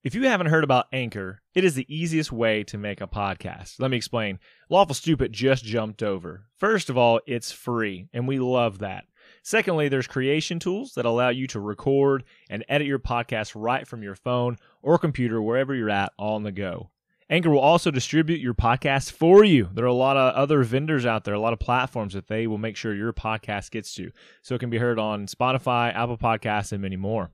If you haven't heard about Anchor, it is the easiest way to make a podcast. Let me explain. Lawful Stupid just jumped over. First of all, it's free, and we love that. Secondly, there's creation tools that allow you to record and edit your podcast right from your phone or computer, wherever you're at, on the go. Anchor will also distribute your podcast for you. There are a lot of other vendors out there, a lot of platforms that they will make sure your podcast gets to, so it can be heard on Spotify, Apple Podcasts, and many more.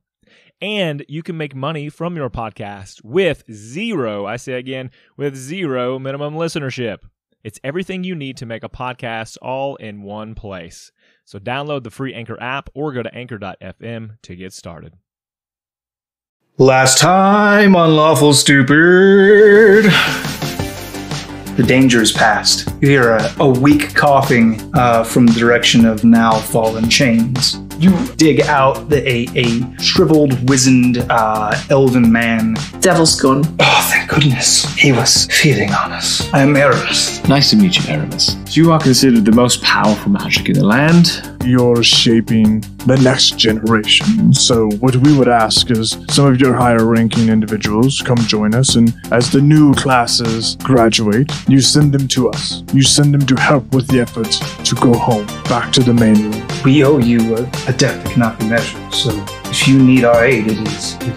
And you can make money from your podcast with zero minimum listenership. It's everything you need to make a podcast all in one place. So download the free Anchor app or go to anchor.fm to get started. Last time on Lawful Stupid. The danger is past. You hear a weak coughing from the direction of now fallen chains. You dig out a shriveled, wizened, elven man. Devil's gone. Oh, thank goodness. He was feeding on us. I am Aramis. Nice to meet you, Aramis. You are considered the most powerful magic in the land. You're shaping the next generation. So what we would ask is some of your higher ranking individuals come join us, and as the new classes graduate, you send them to us. You send them to help with the efforts to go home, back to the main room. We owe you a debt that cannot be measured, so if you need our aid, it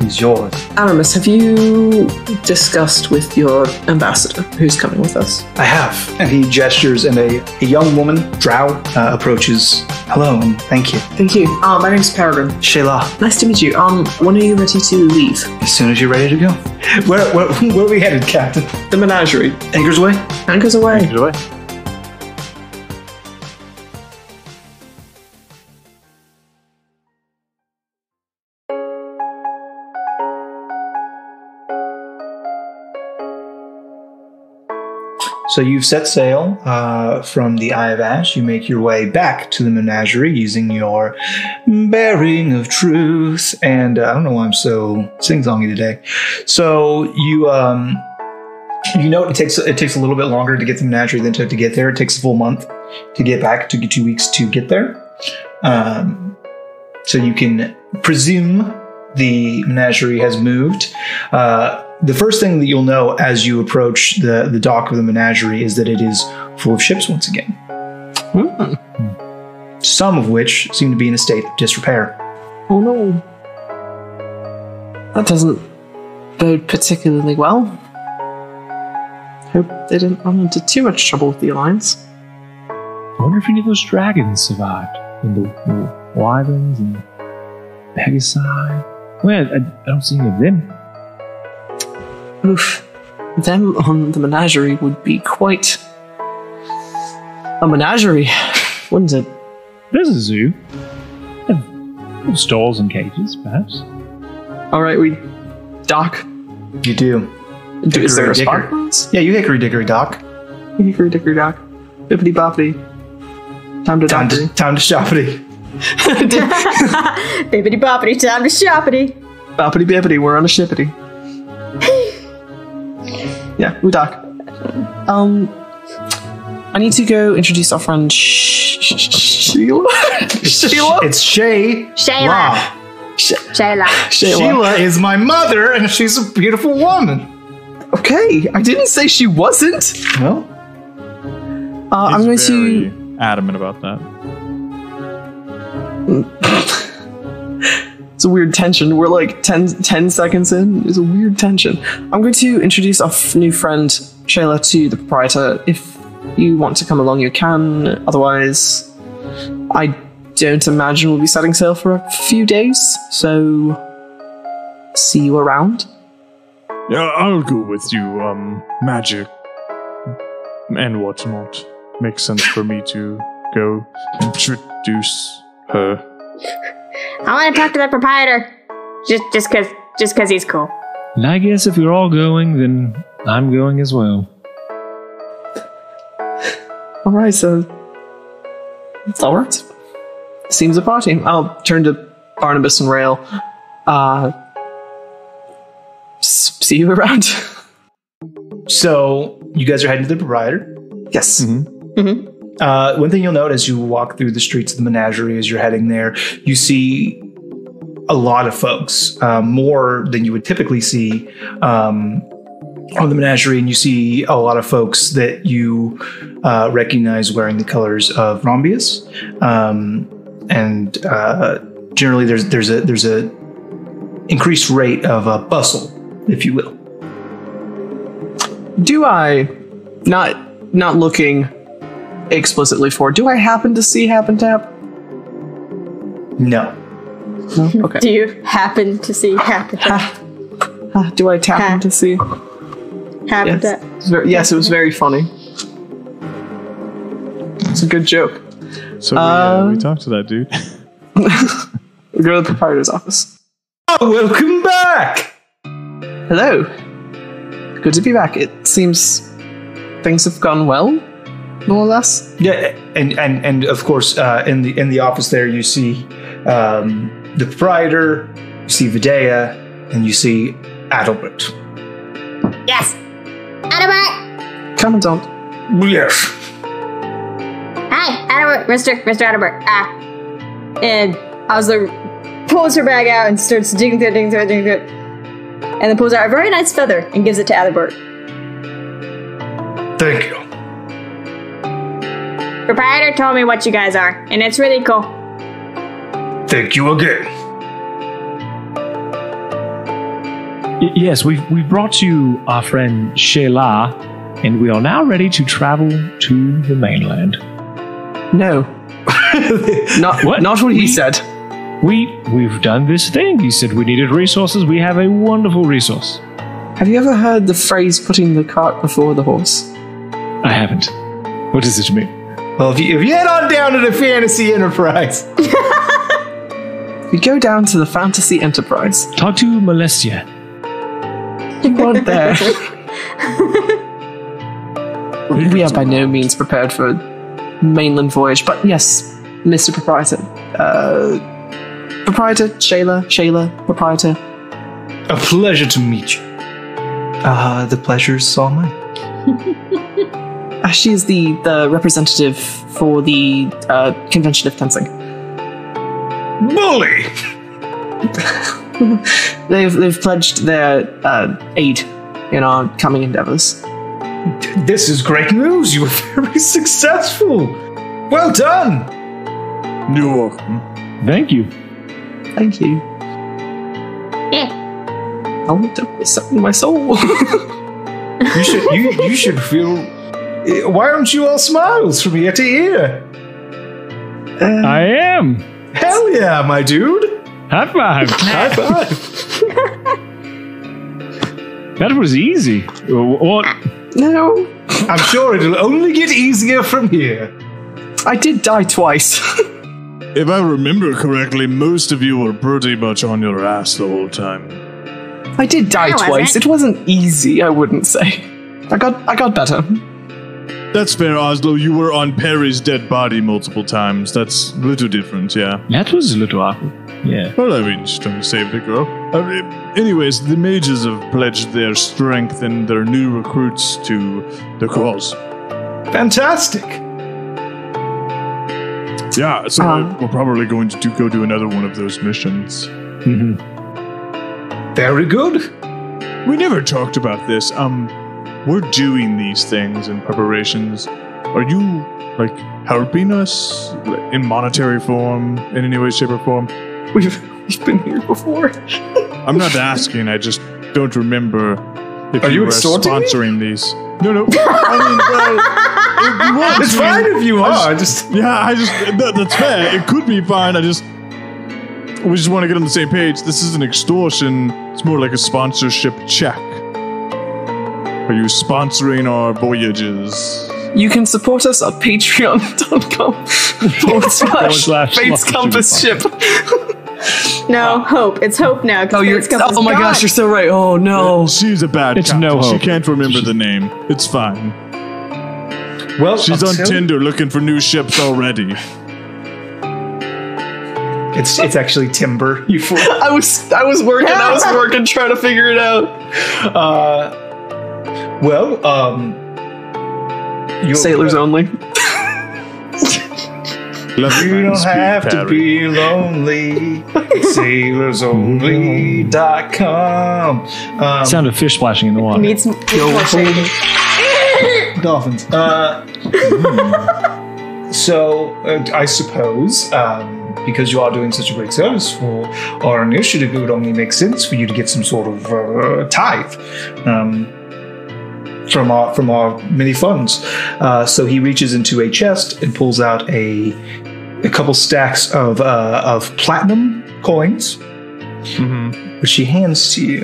is yours. Aramis, have you discussed with your ambassador who's coming with us? I have. And he gestures, and a young woman, Drow, approaches. Hello, and thank you. Thank you. My name's Peregrine. Shayla. Nice to meet you. When are you ready to leave? As soon as you're ready to go. Where are we headed, Captain? The Menagerie. Anchor's away? Anchor's away. Anchor's away. So you've set sail from the Eye of Ash. You make your way back to the Menagerie using your bearing of truth. And I don't know why I'm so sing-songy today. So you know it takes a little bit longer to get to the Menagerie than to get there. It takes a full month to get back. It took you 2 weeks to get there. So you can presume the Menagerie has moved. The first thing that you'll know as you approach the dock of the Menagerie is that it is full of ships once again. Some of which seem to be in a state of disrepair. Oh no. That doesn't bode particularly well. Hope they didn't run into too much trouble with the Alliance. I wonder if any of those dragons survived. And the wyverns and Pegasi. Well, I don't see any of them. Oof. Them on the Menagerie would be quite a menagerie, wouldn't it? There's a zoo. Stalls and cages, perhaps. Alright, we dock. You do. Is there a Hickory spot? Yeah, you hickory dickory dock. Hickory dickory dock. Bippity boppity. Time to dockity. Time to shoppity. Bippity boppity, time to shoppity. Boppity bippity, we're on a shippity. Yeah, we dock. I need to go introduce our friend Sheila. Sheila? It's Shay. Shayla. Shayla. Sheila is my mother, and she's a beautiful woman. Okay, I didn't say she wasn't. Well, I'm going to adamant about that. It's a weird tension. We're like 10 seconds in. There's a weird tension. I'm going to introduce our new friend, Shayla, to the proprietor. If you want to come along, you can. Otherwise, I don't imagine we'll be setting sail for a few days. So, see you around. Yeah, I'll go with you. Magic and whatnot. Makes sense for me to go introduce her. I want to talk to the proprietor. Just cause he's cool. And I guess if you're all going, then I'm going as well. Alright, so it's alright. Seems a party. I'll turn to Barnabas and Rail. See you around. So you guys are heading to the proprietor. Yes. Mm-hmm. Mm-hmm. One thing you'll note as you walk through the streets of the Menagerie as you're heading there, you see a lot of folks, more than you would typically see on the Menagerie, and you see a lot of folks that you recognize wearing the colors of Rhombius, and generally there's a increased rate of bustle, if you will. Do I, not looking explicitly for, do I happen to see Happen Tap? No. No? Okay. Do you happen to see Happen Tap? Do I happen to see? Happen Tap? Yes, it was very funny. It's a good joke. So we talked to that dude. We go to the proprietor's office. Oh, welcome back! Hello. Good to be back. It seems things have gone well, more or less. Yeah, and of course, in the office there, you see the proprietor, you see Videa, and you see Adalbert. Yes! Adalbert! Commandant. Yes. Hi, Adalbert, Mr. Adalbert. And Osler pulls her bag out and starts digging through it. And then pulls out a very nice feather and gives it to Adalbert. Thank you. Proprietor told me what you guys are, and it's really cool. Thank you again. Yes, we've brought you our friend Shayla, and we are now ready to travel to the mainland. No. Not what he said. We've done this thing. He said we needed resources. We have a wonderful resource. Have you ever heard the phrase "putting the cart before the horse"? I haven't. What does it mean? Well, if you head on down to the Fantasy Enterprise. We go down to the Fantasy Enterprise. Talk to Molestia. You weren't there. We are by no means prepared for a mainland voyage, but yes, Mr. Proprietor. Proprietor, Shayla, Proprietor. A pleasure to meet you. The pleasure's all mine. She is the representative for the Convention of Fencing. Bully! They've pledged their aid in our coming endeavors. This is great news. You were very successful. Well done. You're welcome. Thank you. Thank you. Yeah. I want to in my soul. You should feel. Why aren't you all smiles from ear to ear? I am. Hell yeah, my dude. High five. High five. That was easy. What? No. I'm sure it'll only get easier from here. I did die twice. If I remember correctly, most of you were pretty much on your ass the whole time. I did die twice. It wasn't easy, I wouldn't say. I got better. That's fair, Oslo. You were on Perry's dead body multiple times. That's a little different, yeah. That was a little awkward. Yeah. Well, I mean, just trying to save the girl. Anyways, the mages have pledged their strength and their new recruits to the cause. Fantastic. Yeah, so we're probably going to go do another one of those missions. Mm-hmm. Very good. We never talked about this. We're doing these things in preparations. Are you, like, helping us in monetary form, in any way, shape, or form? We've been here before. I'm not asking, I just don't remember if Are you were extorting me? sponsoring these. No. I mean, well, if you want It's to, fine if you are. that's fair. It could be fine. We just want to get on the same page. This isn't extortion. It's more like a sponsorship check. Are you sponsoring our voyages? You can support us at patreon.com/Fate's Compass Ship. No, Hope. It's Hope now. Oh, oh my gosh, you're so right. Oh no. She's a bad It's captain. no hope. She can't remember the name. It's fine. Well, She's on Tinder looking for new ships already. It's actually timber. You fool. I was working trying to figure it out. Well, Sailors only. Love You don't have to be lonely. SailorsOnly.com. Sound of fish splashing in the water. Needs more shading. Dolphins. So, I suppose, because you are doing such a great service for our initiative, it would only make sense for you to get some sort of tithe from our many funds. So he reaches into a chest and pulls out a couple stacks of platinum coins, which he hands to you,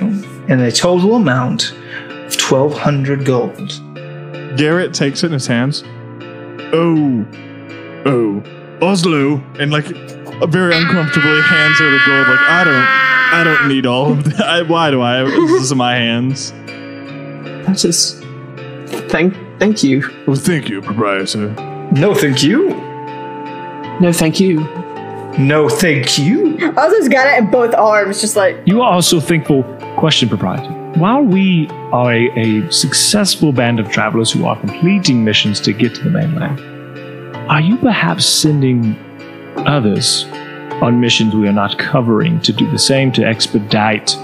in a total amount of 1,200 gold. Garrett takes it in his hands. Oh, Oslo, and like very uncomfortably hands her the gold. Like I don't need all of that. Why do I? This is in my hands. That is. Thank you. Well, thank you, proprietor. No, thank you. No, thank you. No, thank you. Oslo's got it in both arms, just like. You are also thankful. Question, proprietor. While we are a successful band of travelers who are completing missions to get to the mainland, are you perhaps sending others on missions we are not covering to do the same to expedite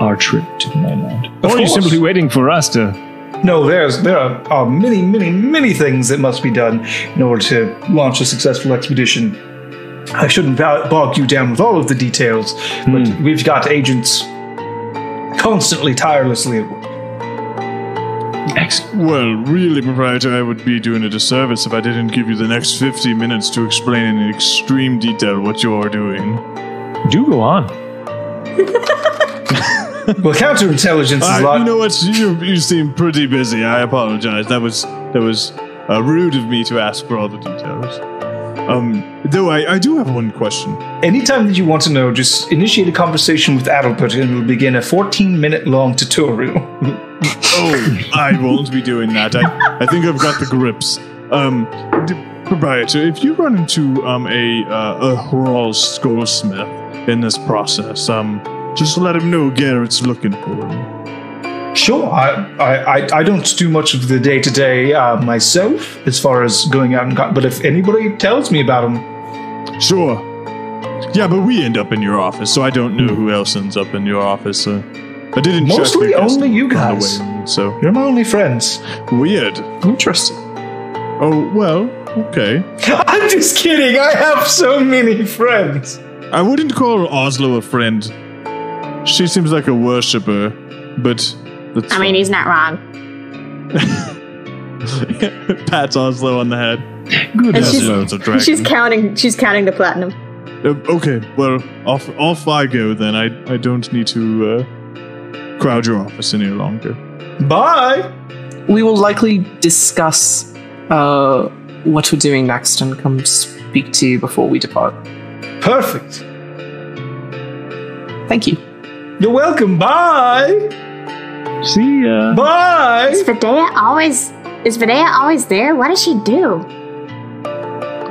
our trip to the mainland? Or are you simply waiting for us to... No, there are many, many, many things that must be done in order to launch a successful expedition. I shouldn't bog you down with all of the details, but we've got agents constantly, tirelessly at work. Excellent. Well, really, proprietor, I would be doing a disservice if I didn't give you the next 50 minutes to explain in extreme detail what you are doing. Do go on. Well, counterintelligence is a lot. You know what? You seem pretty busy. I apologize. That was rude of me to ask for all the details. Though I do have one question. Anytime that you want to know, just initiate a conversation with Adalbert and we'll begin a 14-minute long tutorial. Oh, I won't be doing that. I think I've got the grips. Proprietor, if you run into a Hrol's goldsmith in this process, just let him know Garrett's looking for him. Sure, I don't do much of the day-to-day myself as far as going out and but if anybody tells me about him. Sure. Yeah, but we end up in your office, so I don't know who else ends up in your office. I didn't check Mostly only you guys. So you're my only friends. Weird. Interesting. Oh, well, okay. I'm just kidding. I have so many friends. I wouldn't call Oslo a friend. She seems like a worshipper, but that's I mean, he's not wrong. Pats Oslo on the head. Good. And She's she's counting the platinum. Okay, well, off I go then. I don't need to crowd your office any longer. Bye. We will likely discuss what we're doing next and come speak to you before we depart. Perfect. Thank you. You're welcome. Bye. See ya. Bye. Is Vidya always there? What does she do?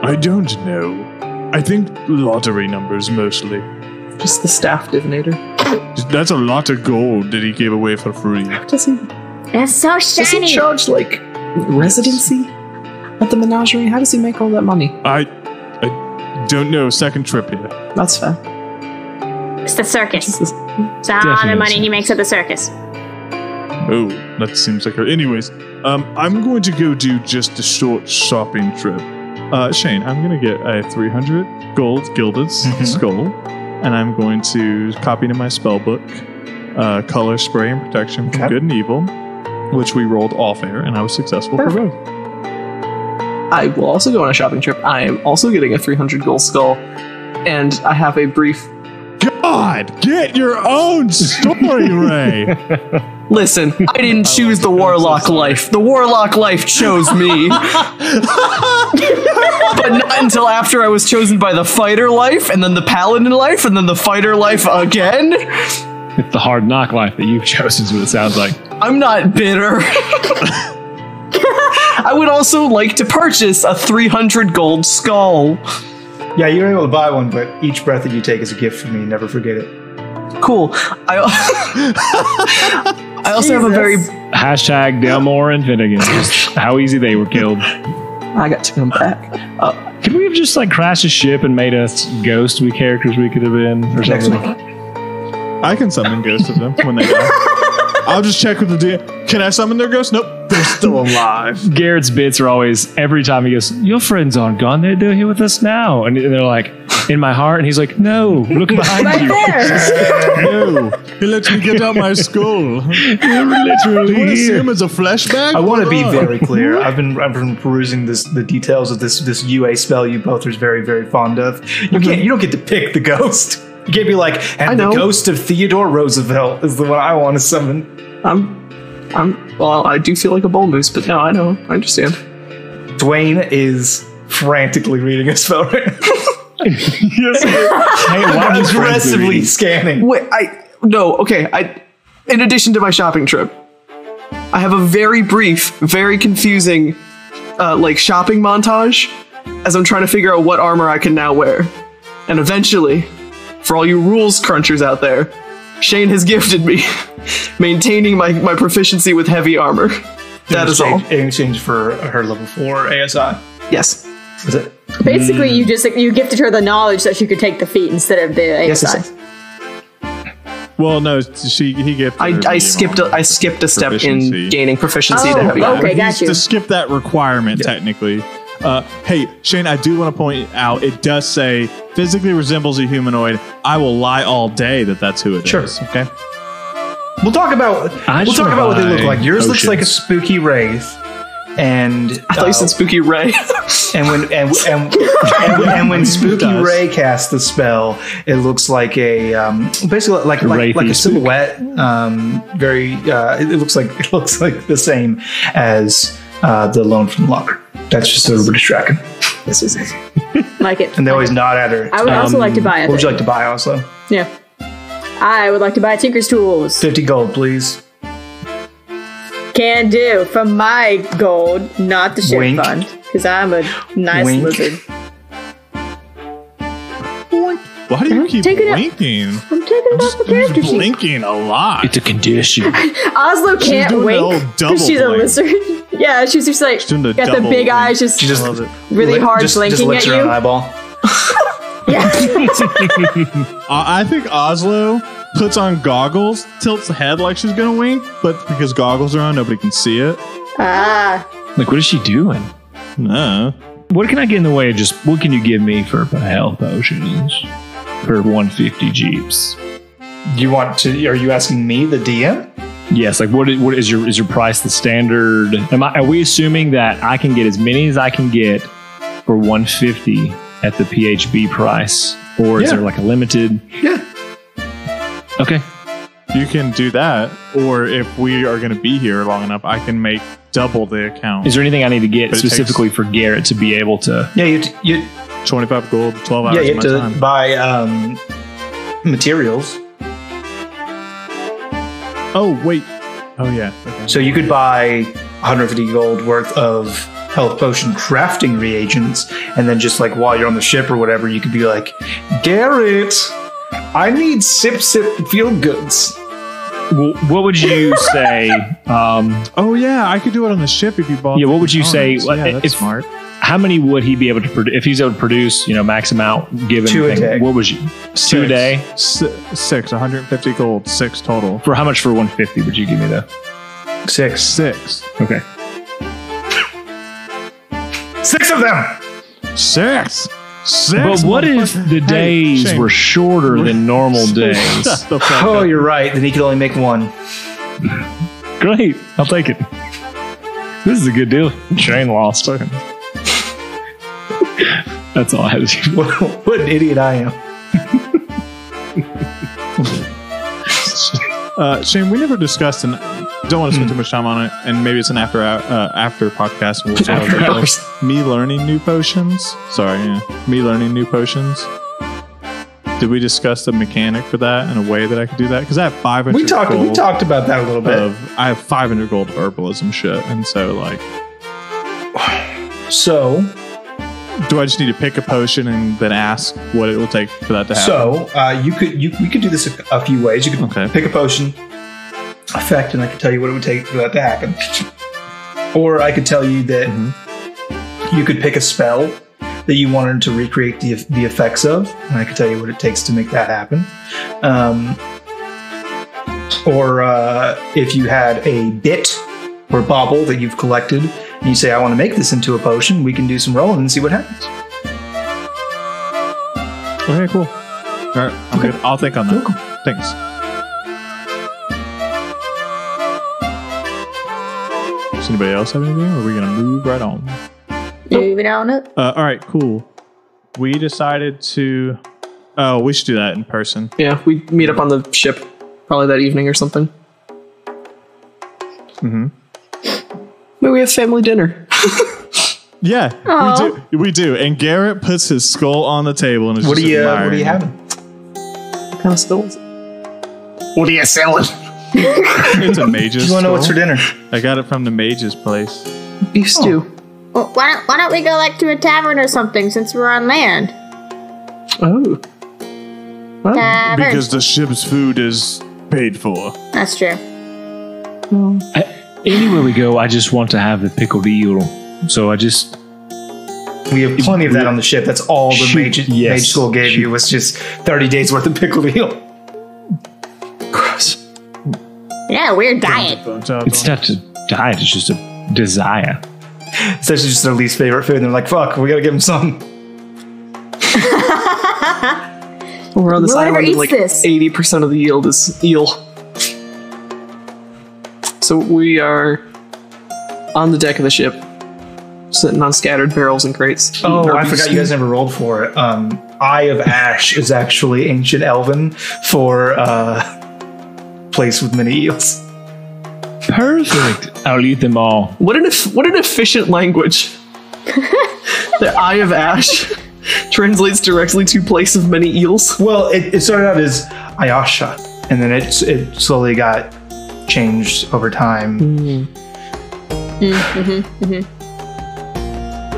I don't know. I think lottery numbers mostly. Just the staff divinator. That's a lot of gold that he gave away for free. Does he It's so shiny. charge, like, residency at the Menagerie? How does he make all that money? I don't know. Second trip here. That's fair. It's the circus. Jesus. So how much Definitely money he makes at the circus? Oh, that seems like her. Anyways, I'm going to go do just a short shopping trip. Shane, I'm going to get a 300 gold gilded skull, and I'm going to copy into my spell book color, spray, and protection from good and evil, which we rolled off air, and I was successful for both. I will also go on a shopping trip. I am also getting a 300 gold skull, and I have a brief... God, get your own story, Ray. Listen, I didn't choose the warlock life. The warlock life chose me. But not until after I was chosen by the fighter life, and then the paladin life, and then the fighter life again. It's the hard knock life that you've chosen, is what it sounds like. I'm not bitter. I would also like to purchase a 300 gold skull. Yeah, you're able to buy one, but each breath that you take is a gift from me. Never forget it. Cool. I also have a very... Hashtag Delmore and Finnegan. Just how easy they were killed. I got to come back. Could we have just like crashed a ship and made us ghosts be characters we could have been or Next something? one. I can summon ghosts of them when they die. I'll just check with the DM. Can I summon their ghosts? Nope. They're still alive. Garrett's bits are always, every time he goes, your friends aren't gone. They're here with us now. And they're like, in my heart. And he's like, no, look behind Right you. there. No. He lets me get out my skull. You're literally You want to see here. him as a flashback? I want to be Hold on. very clear. I've been perusing the details of this UA spell you both are very, very fond of. You don't get to pick the ghost. You can't be like, and the know. ghost of Theodore Roosevelt is the one I want to summon. Well, I do feel like a bull moose, but no, I know. I understand. Dwayne is frantically reading a spell right now. Yes. Hey, why was Aggressively scanning. Wait, in addition to my shopping trip, I have a very brief, very confusing, shopping montage as I'm trying to figure out what armor I can now wear. And eventually, for all you rules crunchers out there, Shane has gifted me maintaining my proficiency with heavy armor. That is all. In exchange for her level 4 ASI. Yes. Is it? Basically, you gifted her the knowledge that she could take the feat instead of the ASI. Yes. Well, no, he gifted her I skipped a step proficiency. in gaining proficiency to Oh, heavy armor. okay, He's got you. to skip that requirement, technically. Hey, Shane, I do want to point out, it does say, physically resembles a humanoid. I will lie all day that's who it is. Sure. Okay? We'll talk about what they look like. Yours looks like a spooky wraith. And I thought you said Spooky Ray. and when Spooky does. Ray casts the spell, it looks like a basically like a silhouette. It looks like the same as the Lone from the Locker. That's just so everybody's tracking. This is Like it. And they always nod at her. I would also like to buy it. What would you like to buy also? Yeah. I would like to buy Tinker's Tools. 50 gold, please. Can do. From my gold, not the ship Wink. fund. Because I'm a nice Wink. lizard. Why do you keep Take it out. blinking? I'm taking it off the character sheet. Blinking a lot. It's a condition. Oslo can't doing the wink old double because she's a blink. lizard. Yeah, she's just like, doing the got the double big blink. eyes just She just Love it. really hard just blinking licks at her own you. eyeball. Yeah. I think Oslo puts on goggles, tilts the head like she's gonna wink, but because goggles are on, nobody can see it. Ah. Like, what is she doing? No. What can I get in the way of just, what can you give me for health potions? For 150 Jeeps. Are you asking me, the DM? Yes, like what is your price the standard? Are we assuming that I can get as many as I can get for 150 at the PHB price? Or is Yeah. there like a limited? Yeah. Okay. You can do that, or if we are going to be here long enough, I can make double the account. Is there anything I need to get But it specifically for Garrett to be able to? Yeah, you 25 gold, 12 hours you of have my to time. buy materials. Oh, wait. Oh, yeah. Okay. So you could buy 150 gold worth of health potion crafting reagents, and then just like while you're on the ship or whatever, you could be like, Garrett, I need sip feel goods. Well, what would you say? Oh, yeah. I could do it on the ship if you bought Yeah, the what would you say, components. Yeah, that's if- smart. How many would he be able to produce if he's able to produce? Max amount given. 2 a day. What was you? 2 a day 6, 150 gold, 6 total. for how much for 150? Would you give me though? 6. 6. Okay. 6 of them. 6. But what if the days Shane. were shorter than normal days? Shut the fuck Oh, up. you're right. Then he could only make one. Great, I'll take it. This is a good deal. Shane lost. That's all I had to say. What an idiot I am. Shane, we never discussed, and don't want to spend too much time on it, and maybe it's an after podcast. And we'll see how it goes. Me learning new potions. Me learning new potions. Did we discuss the mechanic for that in a way that I could do that? Because I have 500 We gold talked about that a little bit. I have 500 gold of herbalism shit, and so like, So do I just need to pick a potion and then ask what it will take for that to happen? So we could do this a few ways. You could Okay. pick a potion effect, and I could tell you what it would take for that to happen. Or I could tell you that you could pick a spell that you wanted to recreate the effects of, and I can tell you what it takes to make that happen. Or if you had a bit or bauble that you've collected, and you say, I want to make this into a potion, we can do some rolling and see what happens. Okay, cool. All right, I'm good. I'll think on that. Cool. Thanks. Does anybody else have anything, or are we going to move right on? Moving on up. All right, cool. We decided to... Oh, we should do that in person. Yeah, we meet up on the ship probably that evening or something. Mm-hmm. Maybe we have family dinner. Yeah, we do. And Garrett puts his skull on the table and is What are just you admiring having? What kind of skull is it? What are you selling? It's a mage's Do you want to know what's for skull. dinner? I got it from the mage's place. Beef stew. Well, why don't we go like to a tavern or something since we're on land? Oh. Well, Tavern. Because the ship's food is paid for. That's true. Anywhere we go, I just want to have the pickled eel. So We have plenty of that on the ship. That's all the Shoot, mage school gave you was just 30 days worth of pickled eel. gross. Yeah, weird diet. it's not a diet, it's just a desire. It's actually just their least favorite food. And they're like, fuck, we gotta give them some. We're on this Whoever island, eats like this. 80% of the yield is eel. So we are on the deck of the ship, sitting on scattered barrels and crates. Oh, eating our I beef forgot stew. you guys never rolled for it. Eye of Ash is actually ancient Elven for place with many eels. Perfect. I'll eat them all. What an efficient language. The Eye of Ash translates directly to place of many eels. Well, it started out as Ayasha, and then it slowly got changed over time.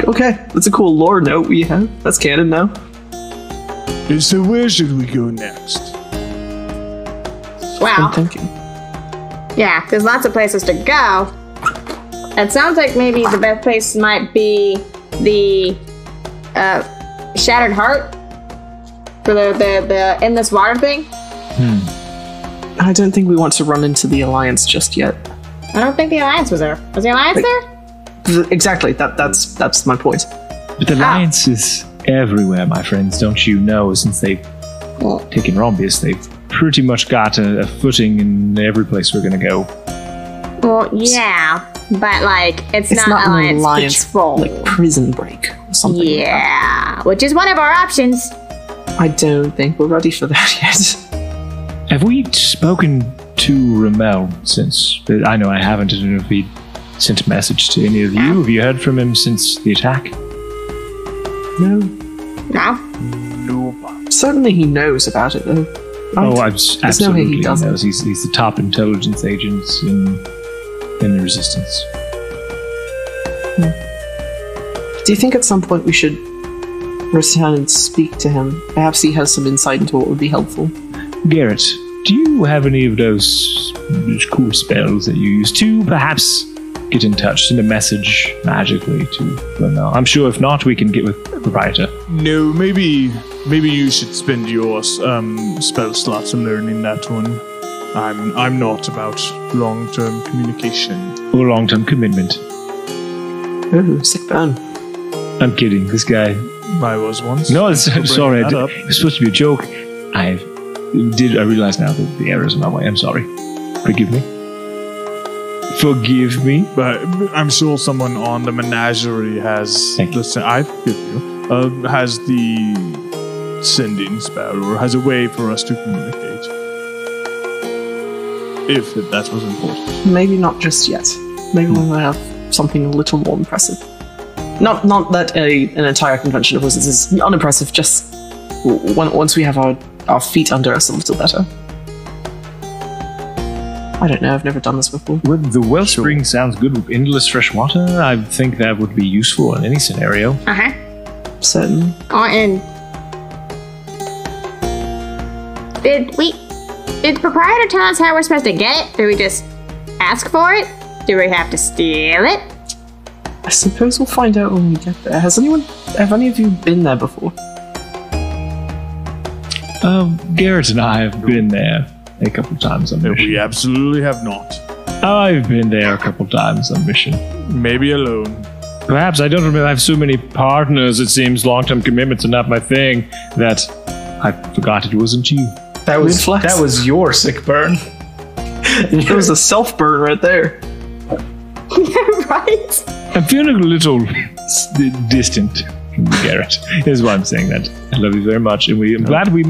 Okay, that's a cool lore note we have. That's canon now. So where should we go next? I'm Wow. thinking. Yeah, there's lots of places to go. It sounds like maybe the best place might be the Shattered Heart for the endless water thing. I don't think we want to run into the Alliance just yet. I don't think the Alliance was there. Was the Alliance there? Exactly. That's my point. But the Alliance is everywhere, my friends. Don't you know? Since they've taken Rombius, they've pretty much got a footing in every place we're going to go. Well, yeah, but like it's not an Alliance patrol. like Prison Break or something. Yeah, which is one of our options. I don't think we're ready for that yet. Have we spoken to Ramel since? I know I haven't. I don't know if he sent a message to any of you. Have you heard from him since the attack? No. No. Certainly he knows about it, though. Right? Oh, There's no way absolutely he doesn't. knows. He's the top intelligence agent in the Resistance. Do you think at some point we should return and speak to him? Perhaps he has some insight into what would be helpful. Garrett, do you have any of those cool spells that you use to perhaps get in touch, send a message magically to Ramel? I'm sure if not, we can get with the proprietor. No, maybe you should spend your spell slots on learning that one. I'm not about long-term communication. Or long-term commitment. Ooh, sick burn. I'm kidding. This guy... I was once. No, sorry. that up. It was supposed to be a joke. I realize now that the error's in my way. I'm sorry. Forgive me. Forgive me. But I'm sure someone on the Menagerie has Thank you. I forgive you. Has the sending spell or has a way for us to communicate. If that's what's important. Maybe not just yet. Maybe we might have something a little more impressive. Not that an entire convention of wizards is unimpressive, just once we have our feet under us a little better. I don't know, I've never done this before. Well, the wellspring sounds good with endless fresh water. I think that would be useful in any scenario. Uh-huh. Certainly. And did the proprietor tell us how we're supposed to get it? Do we just ask for it? Do we have to steal it? I suppose we'll find out when we get there. Has anyone Have any of you been there before? Garrett and I have been there a couple times on mission. We absolutely have not. I've been there a couple times on mission. Maybe alone. Perhaps I don't remember. I have so many partners. It seems long-term commitments are not my thing. That I forgot it wasn't you. That was your sick burn. It was a self-burn right there. Right? I'm feeling a little distant from you, Garrett. Is why I'm saying that. I love you very much, and I'm glad we.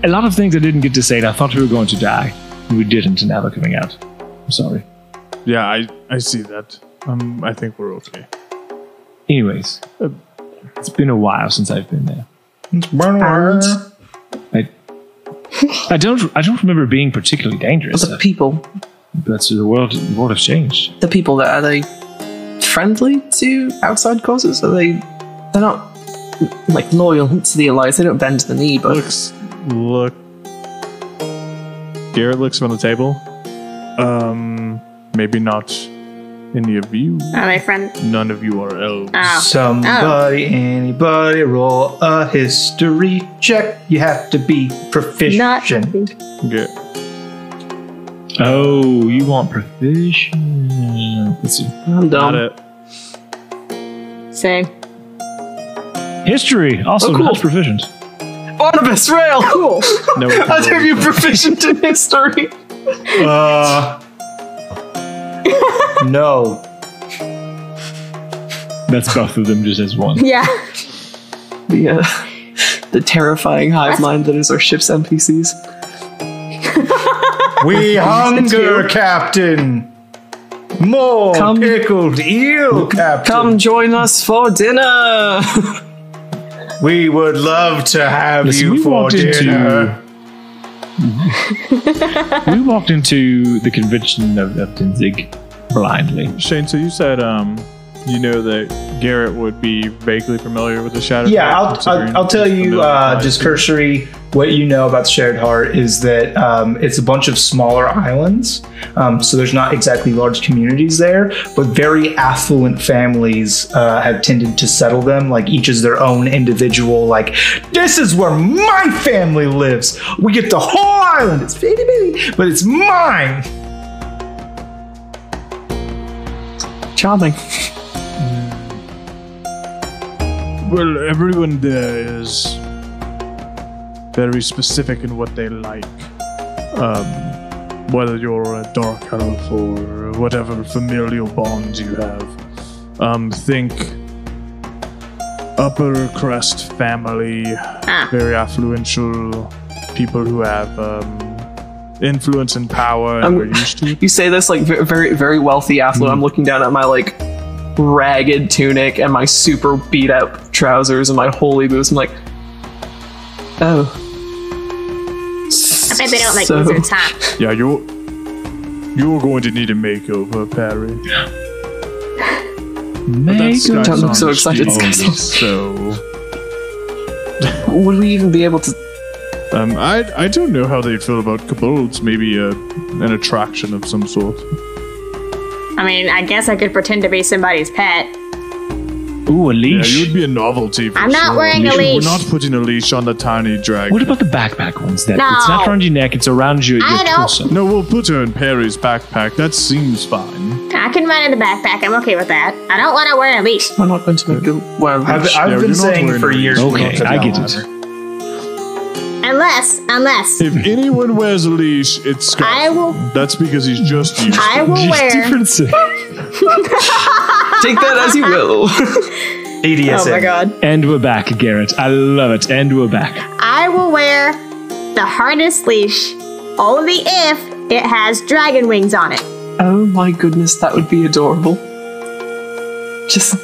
A lot of things I didn't get to say. And I thought we were going to die, and we didn't. And now they're coming out. I'm sorry. Yeah, I see that. I think we're okay. Anyways, it's been a while since I've been there. It's burn words. I don't remember being particularly dangerous. The people. But the world has changed. The people that are they friendly to outside causes? They're not like loyal to the alliance. They don't bend the knee, but Garrett looks from the table. Maybe not any of you. Are they friend? None of you are elves. Anybody, roll a history check. You have to be proficient. Okay. Oh, you want proficient? Let's see. I'm done. Not it. Same. History, also cool. not proficient. Barnabas, rail! Cool. No, How are you proficient in history? No. That's both of them just as one. Yeah. The terrifying hive mind that is our ship's NPCs. We hunger, Captain. More pickled eel, Captain. Come join us for dinner. We would love to have you for dinner. We walked into the convention of Danzig blindly. Shane, so you said you know that Garrett would be vaguely familiar with the Shattered Heart. Yeah, I'll tell you just cursory what you know about the Shattered Heart is that it's a bunch of smaller islands. So there's not exactly large communities there, but very affluent families have tended to settle them. Like each is their own individual, like, this is where my family lives. We get the whole island. It's itty bitty, but it's mine. Charming. Well, everyone there is very specific in what they like. Whether you're a dark elf or whatever familial bonds you have. Think upper crest family, very affluential people who have influence and power and we're used to. You say this like very, very wealthy affluent. I'm looking down at my like ragged tunic and my super beat up trousers and my holy boots. I'm like, oh. I bet they don't like wizards, huh? Yeah, you're going to need a makeover, Perry. Makeover? Don't look so excited. So, would we even be able to? I don't know how they feel about kobolds. Maybe an attraction of some sort. I mean, I guess I could pretend to be somebody's pet. Ooh, a leash. Yeah, you'd be a novelty for I'm not wearing a leash. We're not putting a leash on the tiny dragon. What about the backpack ones? That No. it's not around your neck; it's around your torso. No, we'll put her in Perry's backpack. That seems fine. I can run in the backpack. I'm okay with that. I don't want to wear a leash. I'm not going to make a wear a leash. I've been saying for years. Okay, I get it. Unless. If anyone wears a leash, it's Scott. I will. That's because he's just used. I will wear. Take that as you will. BDSM. Oh my god. And we're back, Garrett. I love it. And we're back. I will wear the hardest leash only if it has dragon wings on it. Oh my goodness, that would be adorable. Just.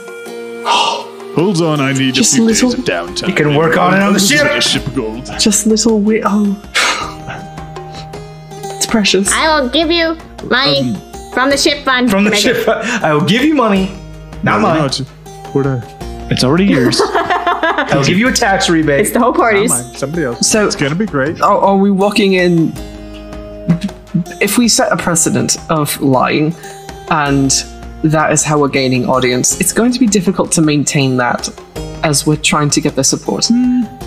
Hold on, I need Just a few little- days of downtime. You can work on it on the ship. A ship gold. Just little it's precious. I will give you money from the ship fund. From the to make ship, I will give you money. Not mine. It's already yours. I'll give you a tax rebate. It's the whole party's. Somebody else. So- it's gonna be great. Are we walking in? If we set a precedent of lying, and that is how we're gaining audience, it's going to be difficult to maintain that as we're trying to get their support.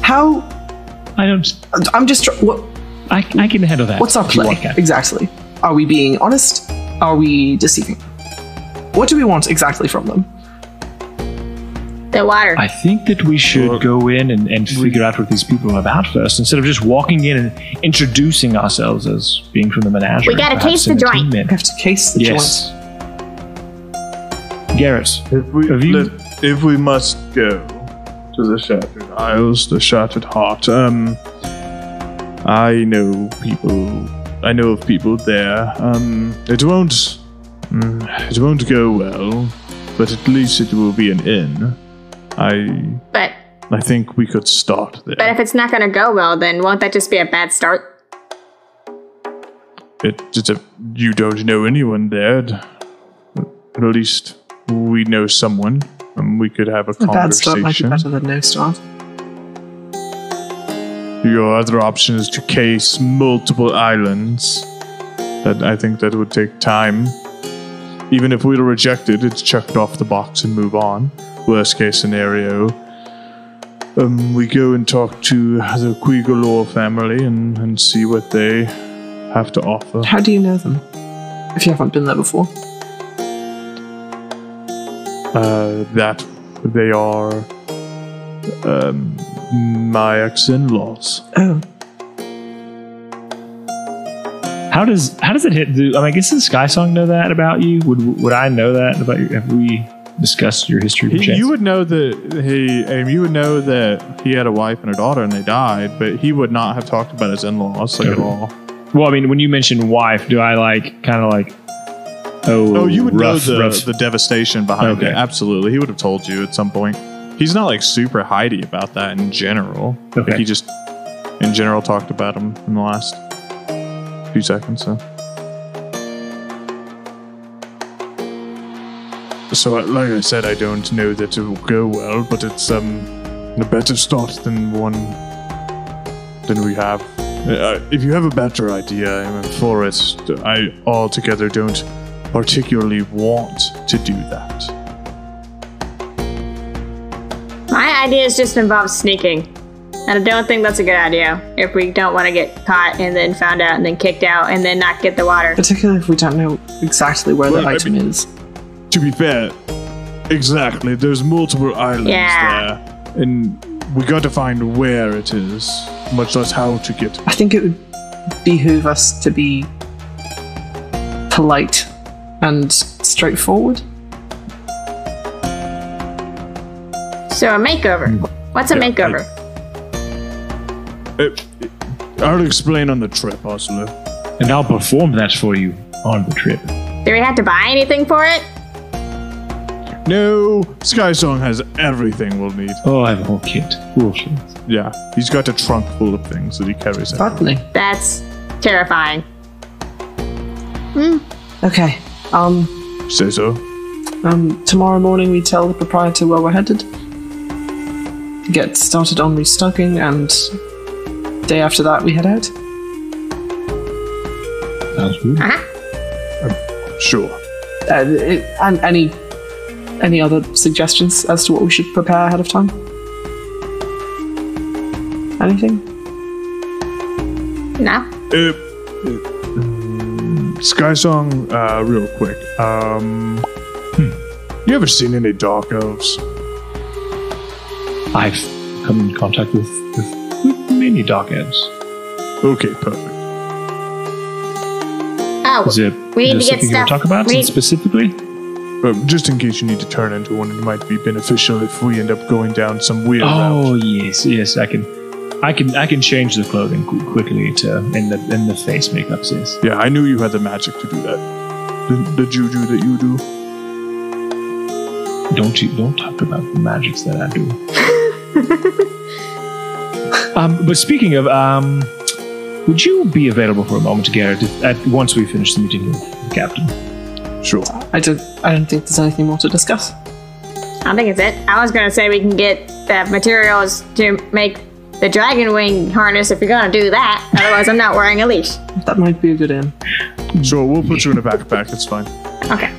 How? I don't. I'm just. What? I can handle that. What's our if you play? want, Kat. Exactly. Are we being honest? Are we deceiving? What do we want exactly from them? The water. I think that we should go in and figure out what these people are about first, instead of just walking in and introducing ourselves as being from the Menagerie. We gotta perhaps case the in a joint. team We in. have to case the Yes. Garrett, If we must go to the Shattered Isles, the Shattered Heart, I know of people there. It won't go well, but at least it will be an inn. I think we could start there. But if it's not gonna go well, then won't that just be a bad start? You don't know anyone there. At least we know someone, and we could have a A bad start might be conversation. better than no start. Your other option is to case multiple islands. I think that would take time. Even if we were rejected, it's checked off the box and move on. Worst case scenario, we go and talk to the Quigolor family and see what they have to offer. How do you know them? If you haven't been there before. That they are my ex-in-laws. Oh. how does it hit? I guess does Sky Song know that about you? Would I know that about you? Have we discussed your history? You would know that you would know that he had a wife and a daughter and they died, but he would not have talked about his in-laws at all. Well, I mean, when you mention wife, do I kind of Oh, you would rough, know rough. the devastation behind Okay. it. Absolutely. He would have told you at some point. He's not super hidey about that in general. Okay. Like, he just, in general, talked about him in the last few seconds. So, like I said, I don't know that it will go well, but it's a better start than we have. If you have a better idea for it, I altogether don't particularly want to do that. My ideas just involve sneaking. And I don't think that's a good idea if we don't want to get caught and then found out and then kicked out and then not get the water. Particularly if we don't know exactly where the item is. To be fair, exactly. There's multiple islands there, and we got to find where it is, much less how to get. I think it would behoove us to be polite and straightforward. So a makeover. What's a makeover? I'll explain on the trip, Oslo. and I'll perform that for you on the trip. Do we have to buy anything for it? No, Sky Song has everything we'll need. Oh, I have a whole kit. Cool shit. Yeah, he's got a trunk full of things that he carries out. Certainly. That's terrifying. Okay. Say so. Tomorrow morning we tell the proprietor where we're headed. Get started on restocking, and day after that we head out. Sounds good. Sure. And any other suggestions as to what we should prepare ahead of time? Anything? No. Sky Song, real quick. You ever seen any dark elves? I've come in contact with many dark elves. Okay, perfect. Oh, Is it we need is to there get something you want stuff. to talk about We need- specifically? Just in case you need to turn into one, it might be beneficial if we end up going down some weird route. Oh yes, I can change the clothing quickly to in the face makeup, sis. Yeah, I knew you had the magic to do that. The juju that you do. Don't talk about the magics that I do. But speaking of, would you be available for a moment, Garrett, once we finish the meeting with the captain? Sure. I don't think there's anything more to discuss. I don't think it's it. I was gonna say we can get the materials to make the dragon wing harness if you're gonna do that. Otherwise, I'm not wearing a leash. That might be a good end. Sure, we'll put you in a backpack, it's fine. Okay.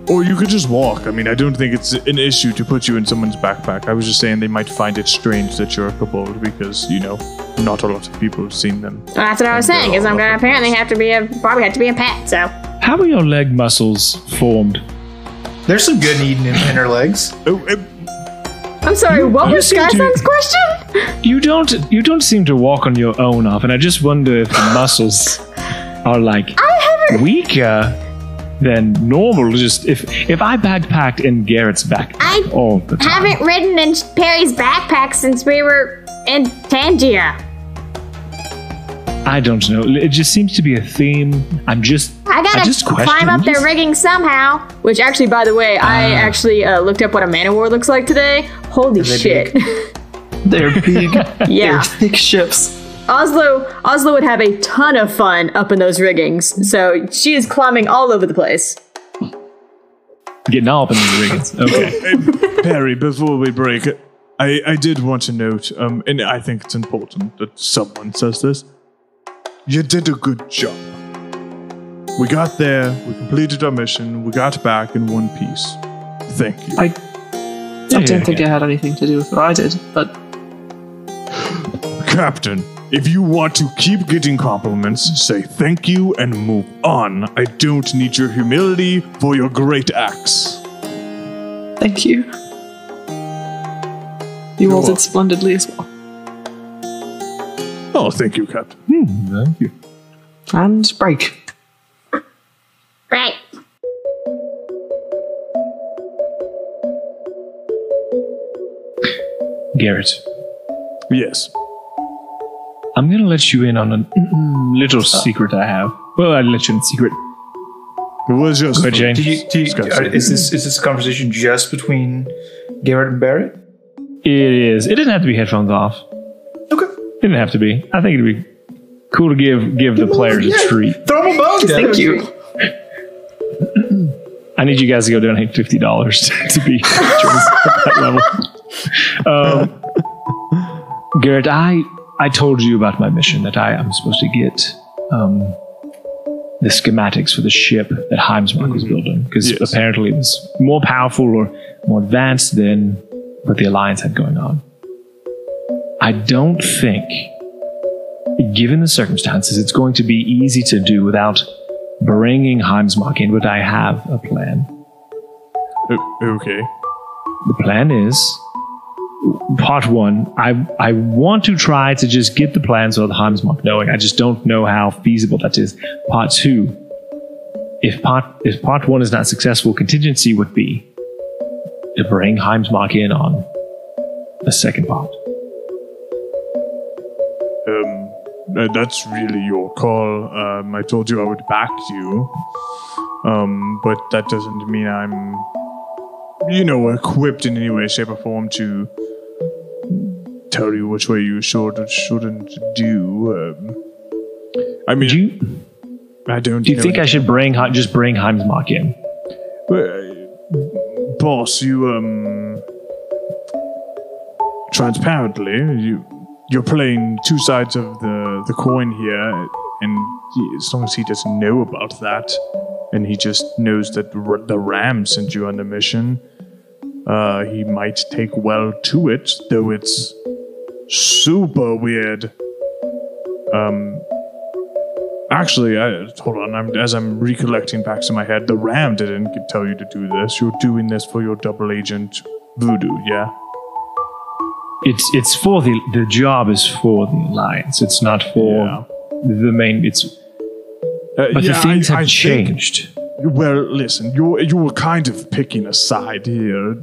Or you could just walk. I mean, I don't think it's an issue to put you in someone's backpack. I was just saying they might find it strange that you're a kobold because, not a lot of people have seen them. Well, that's what I was saying, because I'm going to apparently probably have to be a pet, so. How are your leg muscles formed? There's some good eating in her legs. I'm sorry, what was Skyson's question? You don't seem to walk on your own often. I just wonder if the muscles are weaker than normal. Just if I backpacked in Garrett's backpack all the time. I haven't ridden in Perry's backpack since we were in Tangier. I don't know. It just seems to be a theme. I gotta climb up their rigging somehow. Which actually, by the way, I actually looked up what a man of war looks like today. Holy shit. They're big. Yeah. They're thick ships. Oslo would have a ton of fun up in those riggings. So she is climbing all over the place. Getting all up in the riggings. Okay. Perry, before we break, I did want to note, and I think it's important that someone says this. You did a good job. We got there, we completed our mission, we got back in one piece. Thank you. I don't think it had anything to do with what I did, but... Captain, if you want to keep getting compliments, say thank you and move on. I don't need your humility for your great acts. Thank you. You all did splendidly as well. Oh, thank you, Captain. Thank you. And break. Right. Garrett. Yes. I'm going to let you in on a little secret I have. Well, I'll let you in secret. It was just... Go ahead, Jane. Is this a conversation just between Garrett and Barrett? It is. It didn't have to be headphones off. Okay. It didn't have to be. I think it'd be cool to give the players a treat. Throw them a bone. Thank you. I need you guys to go donate $50 to be at that level. Garrett, I told you about my mission that I am supposed to get the schematics for the ship that Heimsmark was building, because apparently it was more powerful or more advanced than what the Alliance had going on. I don't think, given the circumstances, it's going to be easy to do without bringing Heimsmark in, but I have a plan. Okay. The plan is, part one, I want to try to just get the plans of the Heimsmark knowing. I just don't know how feasible that is. Part two, if part one is not successful, contingency would be to bring Heimsmark in on the second part. That's really your call. I told you I would back you. But that doesn't mean I'm, equipped in any way, shape, or form to tell you which way you should or shouldn't do. I mean, I don't. Do you think I should just bring Heimsmark in? Boss, you transparently, you're playing two sides of the coin here, and as long as he doesn't know about that, and he just knows that the Ram sent you on the mission, he might take well to it, though it's super weird. Actually, hold on, as I'm recollecting back to my head, the Ram didn't tell you to do this. You're doing this for your double agent voodoo, yeah? It's for the job is for the Alliance. It's not for the main. But the things have changed. Well, listen, you're kind of picking a side here,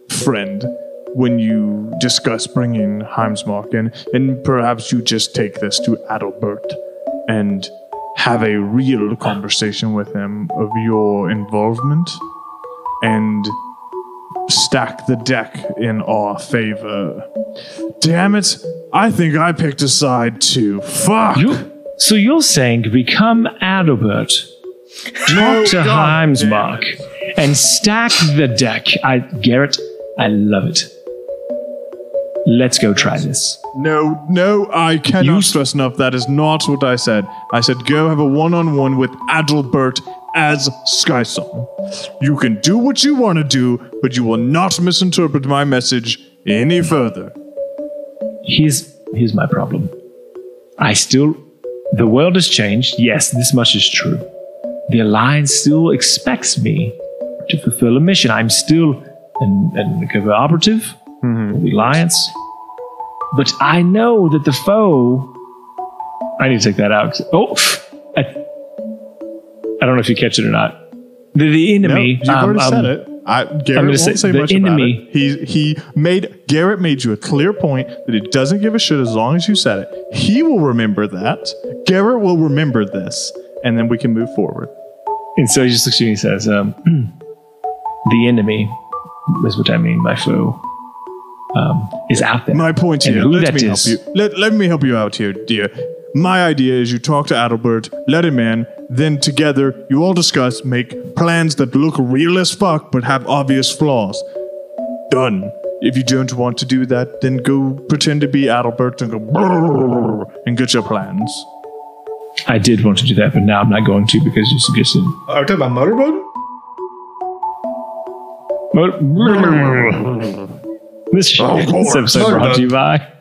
friend, when you discuss bringing Heimsmark in, and perhaps you just take this to Adalbert and have a real conversation with him of your involvement and stack the deck in our favor. Damn it, I think I picked a side too. Fuck! So you're saying become Adalbert, talk to Heimsmark, and stack the deck. Garrett, I love it. Let's go try this. No, I cannot stress enough. That is not what I said. I said go have a one-on-one with Adalbert as Sky Song. You can do what you want to do, but you will not misinterpret my message any further. Here's my problem. The world has changed. Yes, this much is true. The Alliance still expects me to fulfill a mission. I'm still an undercover operative of the Alliance. But I know that the foe... I need to take that out. I don't know if you catch it or not. The enemy... No, you've already said it. Garrett won't say much about it. Garrett made you a clear point that he doesn't give a shit as long as you said it. He will remember that. Garrett will remember this, and then we can move forward. And so he just looks at you and he says, the enemy is what I mean by foe. Is out there. My point here, let me help you out here, dear. My idea is you talk to Adalbert, let him in, then together you all discuss, make plans that look real as fuck but have obvious flaws. Done. If you don't want to do that, then go pretend to be Adalbert and go and get your plans. I did want to do that, but now I'm not going to because you suggested. Are you talking about motorboat? This episode brought to you by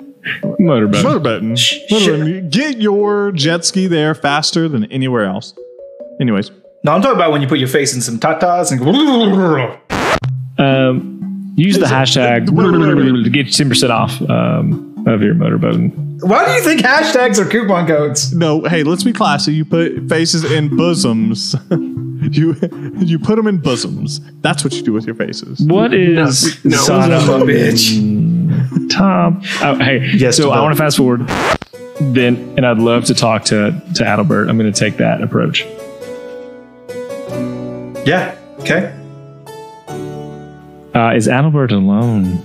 Motorboat. Motorboat. Get your jet ski there faster than anywhere else. Anyways. No, I'm talking about when you put your face in some tatas and go. Use the hashtag to get 10% off of your motorboat. Why do you think hashtags are coupon codes? No, hey, let's be classy. You put faces in bosoms. You put them in bosoms. That's what you do with your faces. What is son of a bitch? Tom. Oh, hey. Yes, so I want to fast forward. Then, and I'd love to talk to Adalbert. I'm going to take that approach. Yeah. Okay. Is Adalbert alone?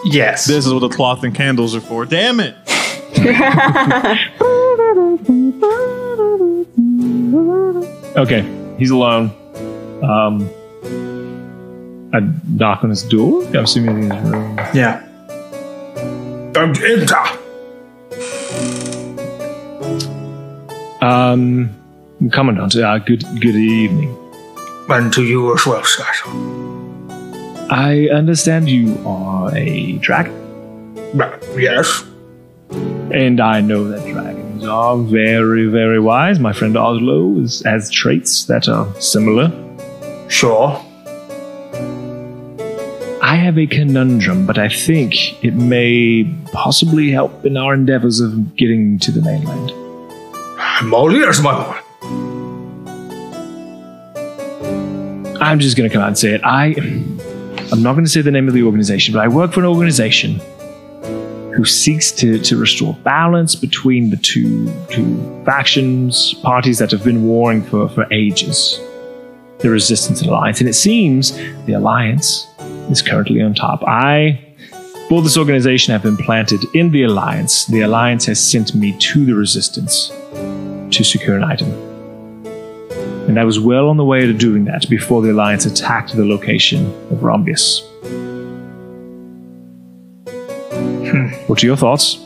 Yes. This is what the cloth and candles are for. Damn it. Okay, he's alone. I knock on his door. I'm assuming he's in his room. Yeah. Don't enter. Commandant, good evening. And to you as well, sir. I understand you are a dragon. Yes. And I know that dragons are very, very wise. My friend Oslo has traits that are similar. Sure. I have a conundrum, but I think it may possibly help in our endeavors of getting to the mainland. I'm all ears, my boy. I'm just going to come out and say it. I'm not going to say the name of the organization, but I work for an organization who seeks to restore balance between the two factions, parties that have been warring for ages. The Resistance and Alliance. And it seems the Alliance is currently on top. For this organization, have been planted in the Alliance. The Alliance has sent me to the Resistance to secure an item. And I was well on the way to doing that before the Alliance attacked the location of Rhombus. What are your thoughts?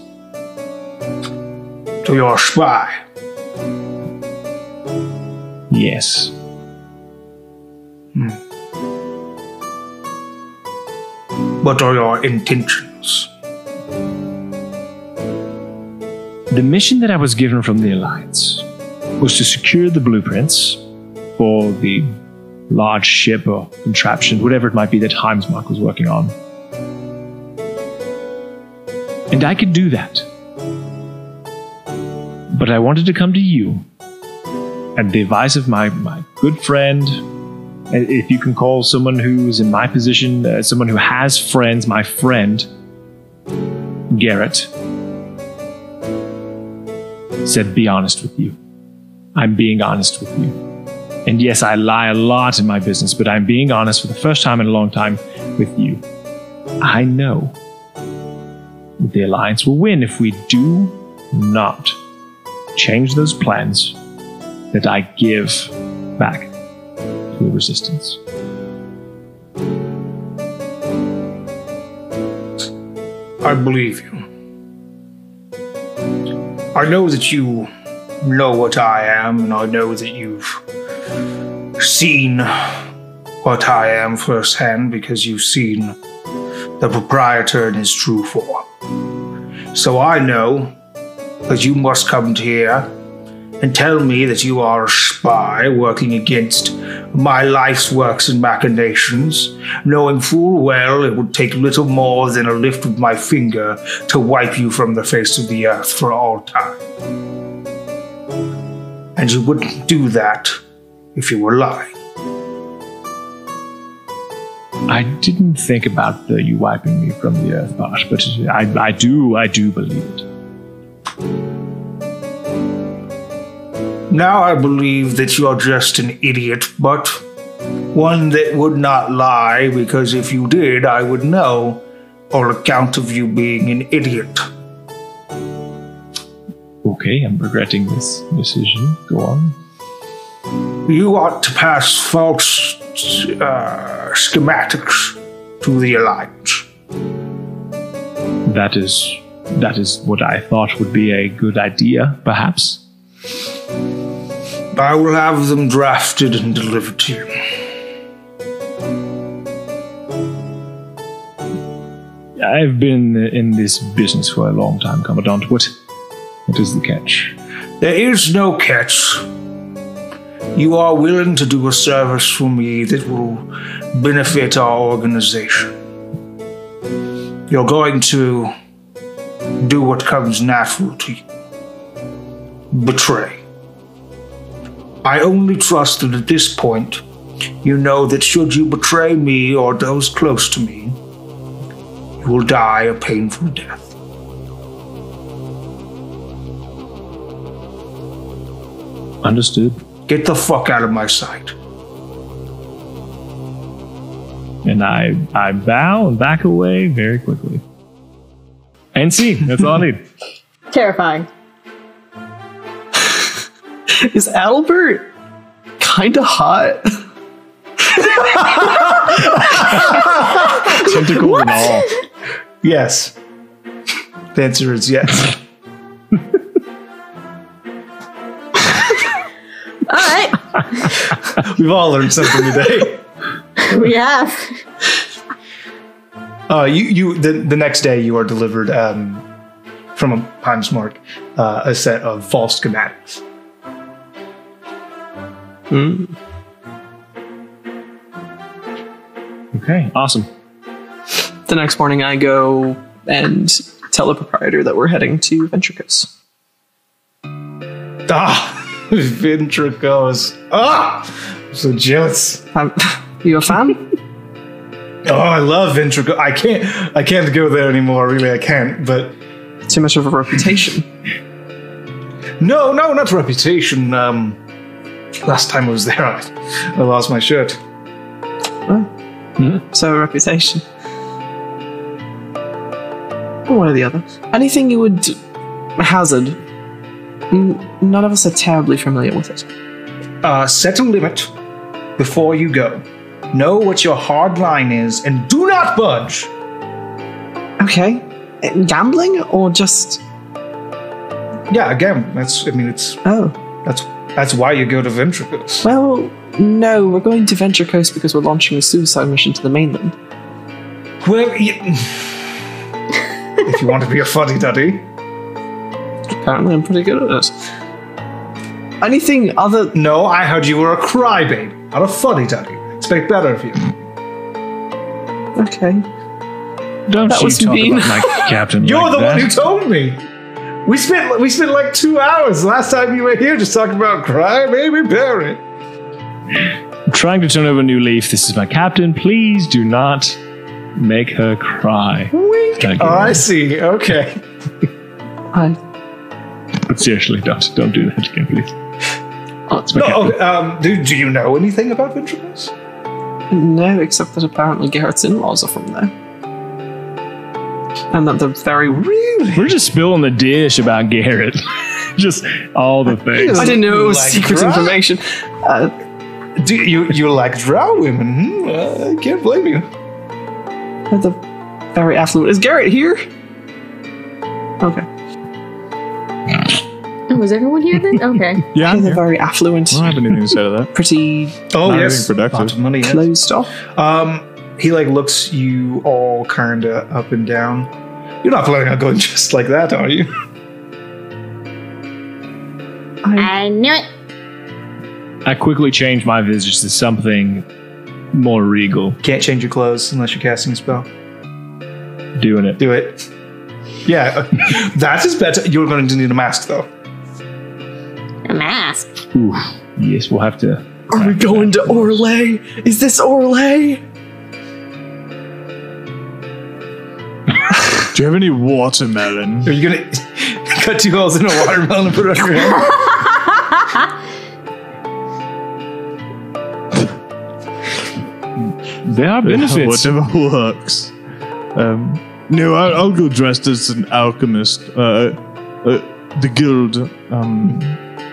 To your spy. Yes. What are your intentions? The mission that I was given from the Alliance was to secure the blueprints for the large ship or contraption, whatever it might be that Heimsmark was working on. And I could do that. But I wanted to come to you, at the advice of my good friend, if you can call someone who's in my position, someone who has friends, my friend, Garrett, said, be honest with you. I'm being honest with you. And yes, I lie a lot in my business, but I'm being honest for the first time in a long time with you. I know that the Alliance will win if we do not change those plans that I give back to the Resistance. I believe you. I know that you know what I am, and I know that you've seen what I am firsthand because you've seen the proprietor in his true form. So I know that you must come here and tell me that you are a spy working against my life's works and machinations, knowing full well it would take little more than a lift of my finger to wipe you from the face of the earth for all time. And you wouldn't do that if you were lying. I didn't think about you wiping me from the earth part, but I do believe it. Now I believe that you're just an idiot, but one that would not lie, because if you did, I would know on account of you being an idiot. Okay, I'm regretting this decision. Go on. You ought to pass false schematics to the Alliance. That is what I thought would be a good idea, perhaps. I will have them drafted and delivered to you. I've been in this business for a long time, Commandant. What is the catch? There is no catch. You are willing to do a service for me that will benefit our organization. You're going to do what comes natural to you. Betray. I only trust that at this point, you know that should you betray me or those close to me, you will die a painful death. Understood. Get the fuck out of my sight. And I bow and back away very quickly. And see, that's all I need. Terrifying. Is Albert kind of hot? Tentacles and all. Yes. The answer is yes. All right. We've all learned something today. We have. The next day you are delivered from a Heimsmark a set of false schematics. Okay, awesome. The next morning I go and tell the proprietor that we're heading to Ventricus. Ventricus. I'm so jealous. You a fan? Oh, I love Ventricus. I can't go there anymore, really, I can't, but... Too much of a reputation. No, not reputation. Last time I was there, I lost my shirt. Oh. So, reputation. One or the other. Anything you would hazard? None of us are terribly familiar with it. Set a limit before you go. Know what your hard line is, and do not budge. Okay. Gambling or just? Yeah, again, it's. Oh. That's why you go to Ventricus. Well, no, we're going to Ventricus because we're launching a suicide mission to the mainland. Well, if you want to be a fuddy-duddy. Apparently I'm pretty good at it. Anything other... No, I heard you were a crybaby, not a fuddy-duddy. Expect better of you. Okay. Don't That you was talk mean. about my captain You're like the that. one who told me. We spent like 2 hours last time you were here just talking about crybaby Barry. I'm trying to turn over a new leaf. This is my captain. Please do not make her cry. Wink. Thank you. Oh, I see. Okay. But seriously, don't do that again, please. It's my captain. Do you know anything about Ventricus? No, except that apparently Garrett's in-laws are from there. And that they're very... Really? We're just spilling the dish about Garrett. Just all the things. I didn't know it was Like secret drow? information. Do you like drow women? I can't blame you. They're very affluent. Is Garrett here? Okay. Was everyone here then? Okay. Yeah, They're very affluent, I don't have anything to say to that. pretty Oh, Not yes. anything productive. Lots of money, yes. closed off. He like looks you all kind of up and down. You're not planning on going just like that, are you? I knew it. I quickly change my visage to something more regal. Can't change your clothes unless you're casting a spell. Doing it. Do it. Yeah, that is better. You're going to need a mask, though. A mask. Oof. Yes, we'll have to. Are we going to Orlais? Is this Orlais? Do you have any watermelon? Are you going to cut 2 holes in a watermelon and put it on your head? There are benefits. Whatever works. No, I'll go dressed as an alchemist. The guild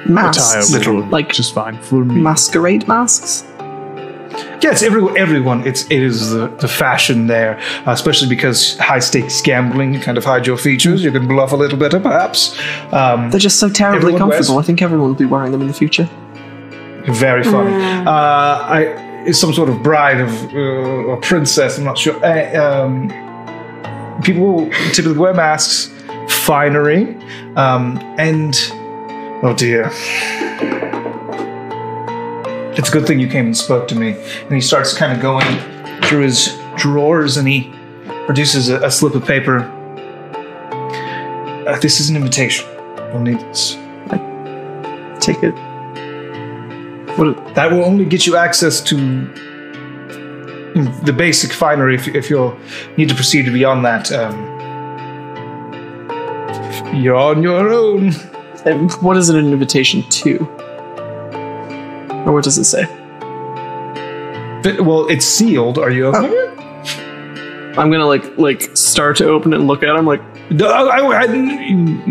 Masks. attire will Like just fine for me. masquerade masks? Yes, everyone. It is the fashion there, especially because high stakes gambling kind of hide your features. You can bluff a little better, perhaps. They're just so terribly Everyone wears- comfortable. I think everyone will be wearing them in the future. Very funny. It's some sort of bride of a princess. I'm not sure. People typically wear masks, finery, and oh dear. It's a good thing you came and spoke to me. And he starts kind of going through his drawers and he produces a slip of paper. This is an invitation. You'll need this. Take it. That will only get you access to the basic finery. If you'll need to proceed beyond that, you're on your own. And what is it an invitation to? Or what does it say? Well, it's sealed. Are you opening it? I'm gonna like start to open it and look at it. I'm like, No,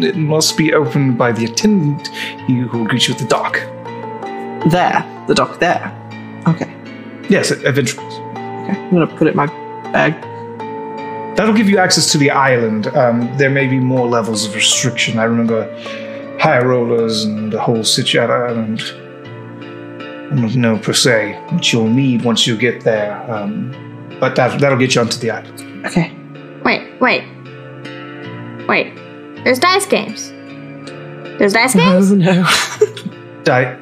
it must be opened by the attendant who will greet you at the dock. there. The dock there. Okay. Yes, eventually. Okay. I'm gonna put it in my bag. That'll give you access to the island. There may be more levels of restriction. I remember high rollers and the whole situation. I don't know per se what you'll need once you get there. But that'll get you onto the island. Okay. Wait. There's dice games. There's dice games? Oh no.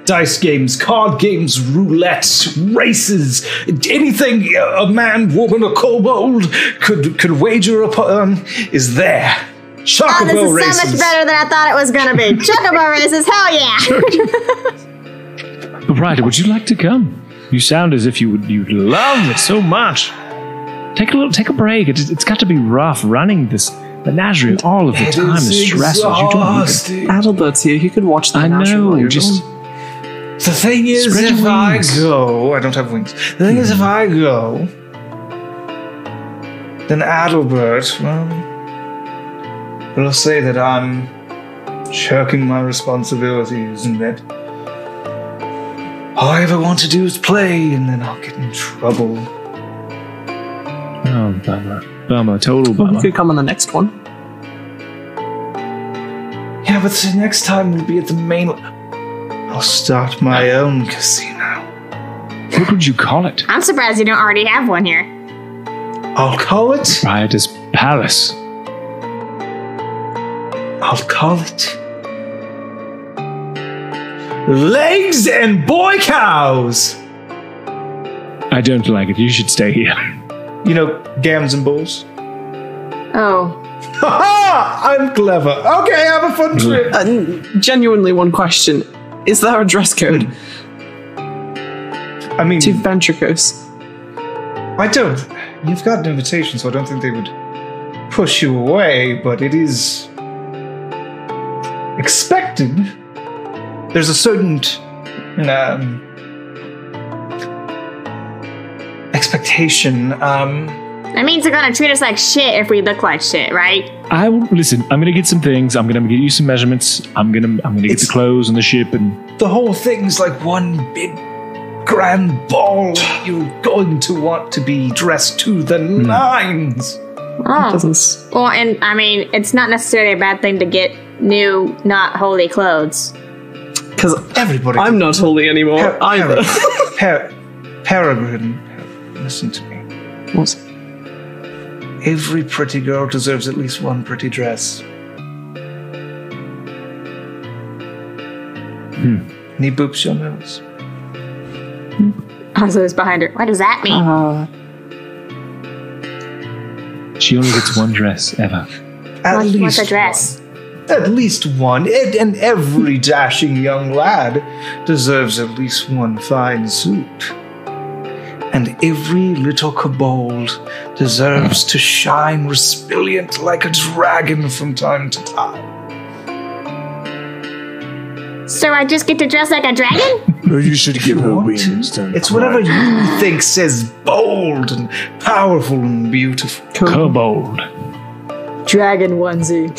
Dice games, card games, roulette, races, anything a man, woman, or kobold could wager upon is there. Chocobo This is races. so much better than I thought it was gonna be. Chocobo races, hell yeah! Proprietor, would you like to come? You sound as if you'd love it so much. Take a break. It's got to be rough running this menagerie all of the time. The stress. Adalbert's here. He could watch the I menagerie while know. you're Just gone. The thing is, Spread your if I wings. go, I don't have wings. The thing is, if I go, then Adalbert, will say that I'm shirking my responsibilities and that all I ever want to do is play, and then I'll get in trouble. oh, bummer, total Well, bummer. he could come on the next one. Yeah, but the next time we'll be at the main. I'll start my own casino. What would you call it? I'm surprised you don't already have one here. I'll call it. Proprietor's Palace. I'll call it. Legs and boy cows. I don't like it. You should stay here. You know, gams and bulls. Oh. Ha! I'm clever. Okay, have a fun trip. Genuinely, one question: is there a dress code I mean, to Ventricos? I don't. You've got an invitation, so I don't think they would push you away, but it is expected. There's a certain expectation. That means they're gonna treat us like shit if we look like shit, right? I will listen. I'm gonna get some things. I'm gonna get you some measurements. I'm gonna get the clothes and the ship and. The whole thing's like one big grand ball. You're going to want to be dressed to the nines. Oh. Doesn't Well, and I mean, it's not necessarily a bad thing to get new, not holy clothes? Because Everybody. I'm not holy anymore either. Peregrine, listen to me. What? Every pretty girl deserves at least one pretty dress. Any boobs you'll notice. Oslo's behind her. What does that mean? She only gets one dress ever. What's a dress? At least one. And every dashing young lad deserves at least one fine suit. And every little kobold deserves to shine resplendent like a dragon from time to time. So I just get to dress like a dragon? Or you should give her wings. It's whatever you think says bold and powerful and beautiful. Kobold. Dragon onesie.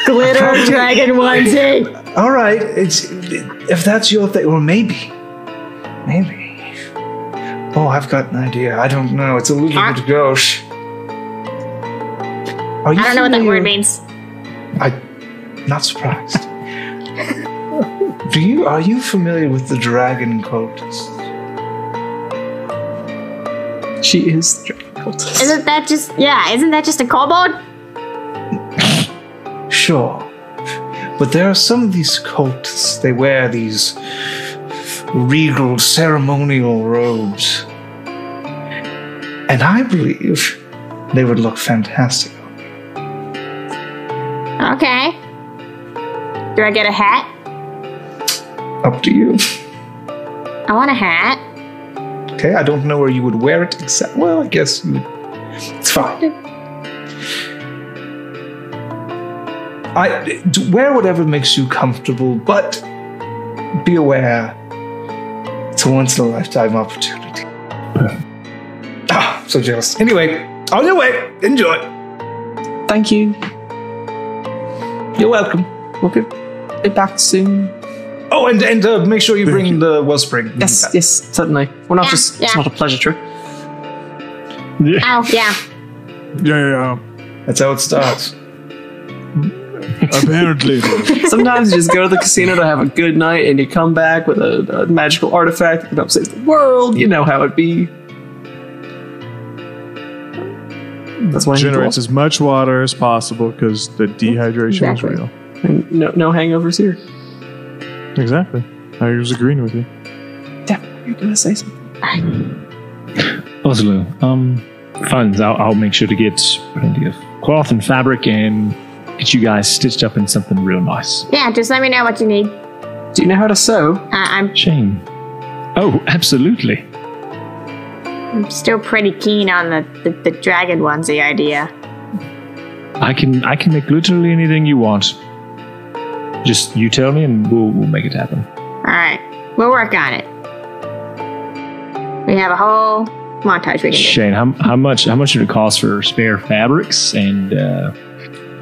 Glitter dragon onesie. All right, if that's your thing, or maybe. Oh, I've got an idea. I don't know. It's a little bit gauche. I don't know what that word means. I'm not surprised. Are you familiar with the dragon cultist? She is the dragon cultist. Isn't that just a kobold? Sure. But there are some of these cultists, they wear these regal ceremonial robes. And I believe they would look fantastic on you. Okay. Do I get a hat? Up to you. I want a hat. Okay, I don't know where you would wear it except, well, I guess you would. It's fine. Wear whatever makes you comfortable, but be aware it's a once-in-a-lifetime opportunity. So jealous. Anyway, on your way. Enjoy. Thank you. You're welcome. We'll be back soon. Oh, and make sure you bring the wellspring. Yes, certainly. We're not it's not a pleasure trip. Oh, yeah. Yeah. That's how it starts. Apparently. Sometimes you just go to the casino to have a good night and you come back with a magical artifact that can help save the world. You know how it be. That's why generates as much water as possible because the dehydration is real. And no hangovers here. Exactly. I was agreeing with you. Damn, you're gonna say something. Oslo, funds. I'll make sure to get plenty of cloth and fabric and get you guys stitched up in something real nice. Yeah, just let me know what you need. Do you know how to sew? I'm Shane. Oh, absolutely. still pretty keen on the dragon onesie idea. I can make literally anything you want. Just you tell me and we'll make it happen. Alright, we'll work on it. We have a whole montage we can do. Shane, how much did it cost for spare fabrics and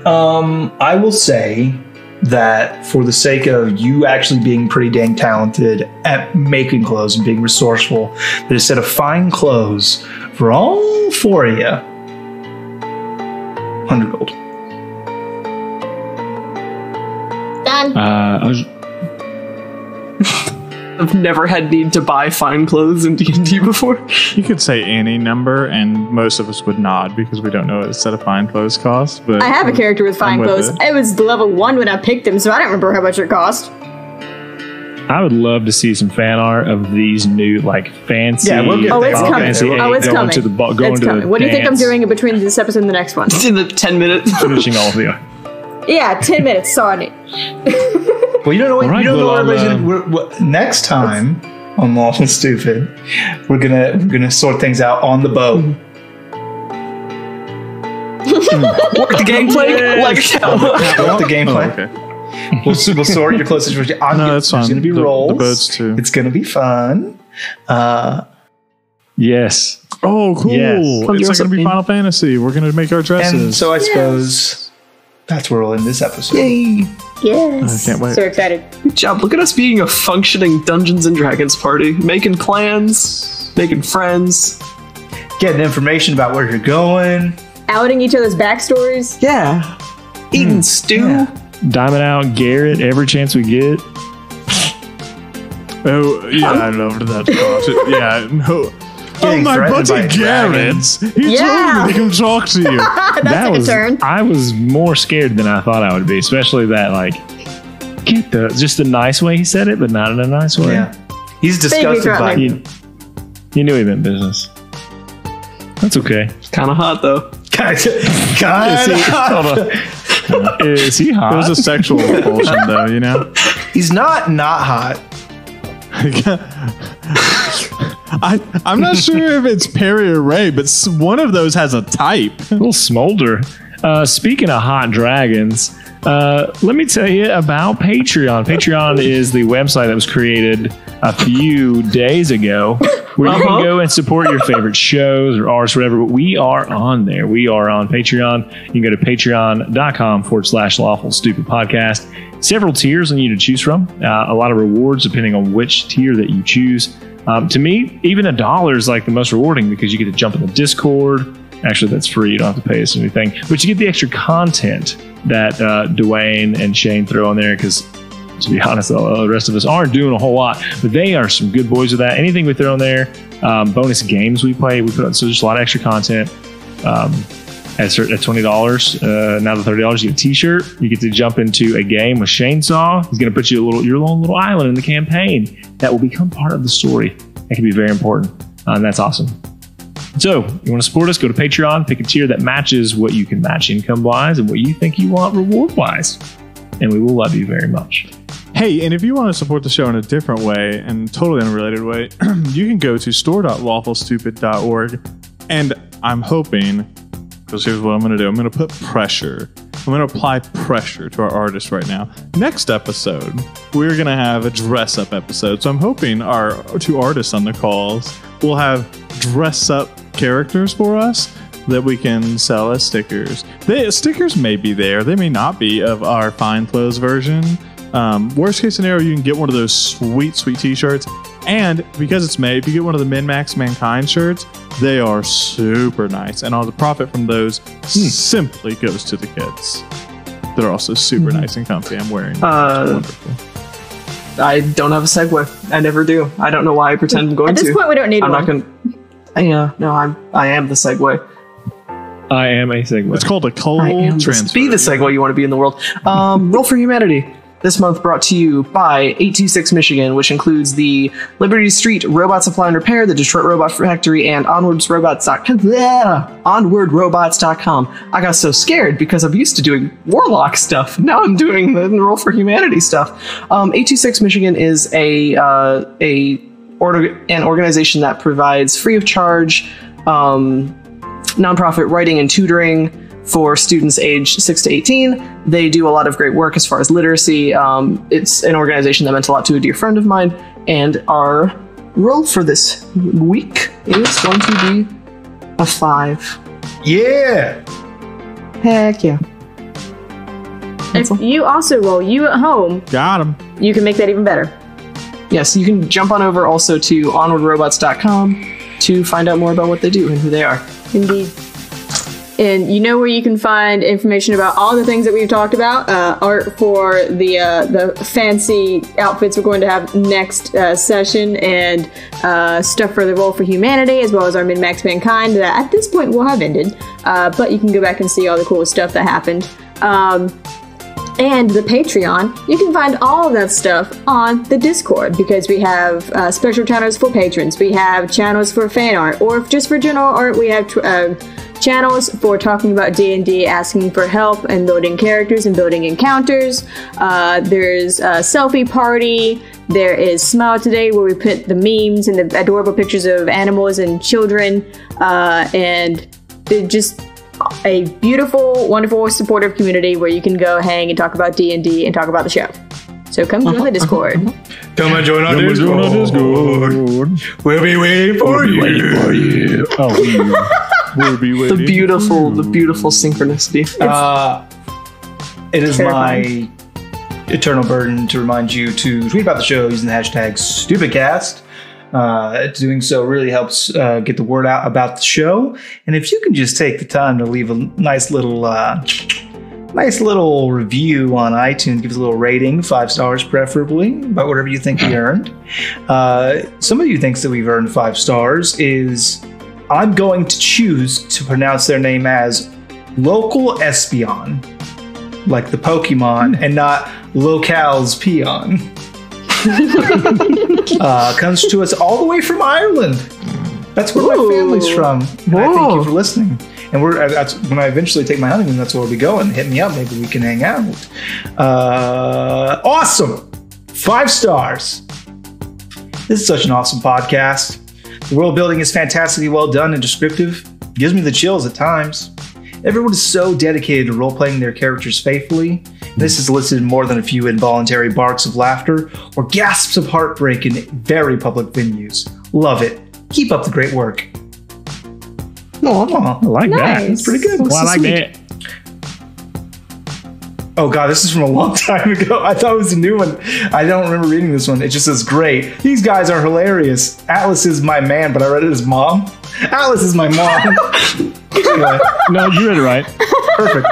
I will say that for the sake of you actually being pretty dang talented at making clothes and being resourceful, that instead of fine clothes for all four of you, 100 gold. Done. I've never had need to buy fine clothes in D&D before. You could say any number, and most of us would nod because we don't know what a set of fine clothes costs. But I have a character with fine clothes. It was level 1 when I picked him, so I don't remember how much it cost. I would love to see some fan art of these new, fancy. Yeah, we'll get it's coming. It's coming. To the it's coming. What do you think I'm doing in between this episode and the next one? In the 10 minutes. Finishing all of the art. Yeah, 10 minutes. Sorry. Well, you don't know what. Right, you don't know what everybody's gonna. Next time on Lawful Stupid, we're gonna sort things out on the boat. Work the gameplay. Work the gameplay. okay. We'll sort your closest. No, that's fine. There's gonna be rolls. The boats too. It's gonna be fun. Yes. Oh, cool! Yes. It's gonna be Final Fantasy. We're gonna make our dresses. And so I suppose that's where we'll end this episode. Yay. Yes. I can't wait. So excited. Good job. Look at us being a functioning Dungeons and Dragons party. Making plans, making friends. Getting information about where you're going. Outing each other's backstories. Yeah. Eating stew. Diamond out Garrett every chance we get. Oh, yeah, I loved that thought. Yeah, no. Oh, Getting my threatened by buddy Garrett. He Yeah. told me to come talk to you. That took a turn. I was more scared than I thought I would be, especially that, like, just the nice way he said it, but not in a nice way. Yeah. He's disgusted by threatening. you. You knew he meant business. That's okay. Kind of hot though. Is he It hot? was a sexual repulsion, though, you know? He's not hot. I'm not sure if it's Perry or Ray, but one of those has a type. A little smolder. Speaking of hot dragons, let me tell you about Patreon. Patreon is the website that was created a few days ago where you can go and support your favorite shows or artists, whatever. But we are on there. We are on Patreon. You can go to patreon.com/Lawful Stupid Podcast. Several tiers on you to choose from. A lot of rewards depending on which tier that you choose. To me, even $1 is like the most rewarding because you get to jump in the Discord. Actually, that's free. You don't have to pay us anything. But you get the extra content that Dwayne and Shane throw on there because, to be honest, the rest of us aren't doing a whole lot. But they are some good boys with that. Anything we throw on there, bonus games we play, we put on. So there's a lot of extra content. At $20, now the $30, you get a t-shirt. You get to jump into a game with Chainsaw. He's going to put you your own little island in the campaign that will become part of the story. That can be very important, and that's awesome. So, you want to support us? Go to Patreon, pick a tier that matches what you can match income-wise and what you think you want reward-wise, and we will love you very much. Hey, and if you want to support the show in a different way and totally unrelated way, you can go to store.lawfulstupid.org, and I'm hoping, because here's what I'm going to do. I'm going to put pressure. I'm going to apply pressure to our artists right now. Next episode, we're going to have a dress-up episode. So I'm hoping our two artists on the calls will have dress-up characters for us that we can sell as stickers. Stickers may be there. They may not be of our fine clothes version. Worst case scenario, you can get one of those sweet t-shirts. And because it's May, if you get one of the Min-Max Mankind shirts, they are super nice. And all the profit from those simply goes to the kids. They're also super nice and comfy. I'm wearing them. It's wonderful. I don't have a segue. I never do. I don't know why I pretend I'm going to. At this point, we don't need I'm one. not going to. Yeah, no, I am the segue. I am a segue. It's called a cold I am transfer. be the segue you want to be in the world. Roll for Humanity. This month brought to you by 826 Michigan, which includes the Liberty Street Robot Supply and Repair, the Detroit Robot Factory, and onwardrobots.com. I got so scared because I'm used to doing Warlock stuff. Now I'm doing the Roll for Humanity stuff. 826 Michigan is an organization that provides free of charge nonprofit writing and tutoring for students aged 6 to 18. They do a lot of great work as far as literacy. It's an organization that meant a lot to a dear friend of mine, and our roll for this week is going to be a 5. Yeah. Heck yeah. If you also roll, you at home, Got him. you can make that even better. Yes, you can jump on over also to onwardrobots.com to find out more about what they do and who they are. Indeed. And you know where you can find information about all the things that we've talked about. Art for the fancy outfits we're going to have next session, and stuff for the Roll for Humanity, as well as our Min-Max Mankind that at this point will have ended. But you can go back and see all the cool stuff that happened. And the Patreon, you can find all of that stuff on the Discord, because we have special channels for patrons. We have channels for fan art, or just for general art, we have channels for talking about D&D, asking for help and building characters and building encounters. There's a selfie party. There is Smile Today, where we put the memes and the adorable pictures of animals and children, and just a beautiful, wonderful, supportive community where you can go hang and talk about D&D and talk about the show. So come join the Discord. Come and join our Discord. We'll be waiting for you. We'll be waiting. The beautiful synchronicity. It is my eternal burden to remind you to tweet about the show using the hashtag StupidCast. Doing so really helps get the word out about the show. And if you can just take the time to leave a nice little nice little review on iTunes. Give us a little rating, 5 stars preferably, about whatever you think we earned. Somebody who thinks that we've earned 5 stars is, I'm going to choose to pronounce their name as Local Espion, like the Pokemon, and not Locals Peon. Comes to us all the way from Ireland. That's where my family's from. And I thank you for listening. And that's when I eventually take my honeymoon, that's where we'll be going. Hit me up. Maybe we can hang out. Awesome. 5 stars. This is such an awesome podcast. The world building is fantastically well done and descriptive. Gives me the chills at times. Everyone is so dedicated to role-playing their characters faithfully. This has elicited more than a few involuntary barks of laughter or gasps of heartbreak in very public venues. Love it. Keep up the great work. Oh, I like that. That's pretty good. Well, I like that. Oh god, this is from a long time ago. I thought it was a new one. I don't remember reading this one. It just says, great. These guys are hilarious. Atlas is my man, but I read it as mom. Atlas is my mom. Anyway. No, you read it right. Perfect.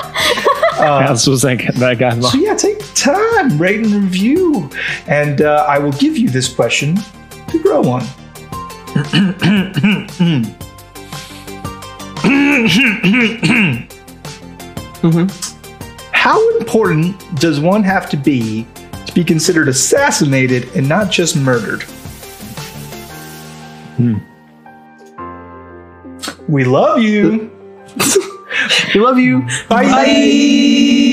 Atlas was that guy's mom. So yeah, take time, rate and review. And I will give you this question to grow on. How important does one have to be considered assassinated and not just murdered? We love you. We love you. Bye. Bye.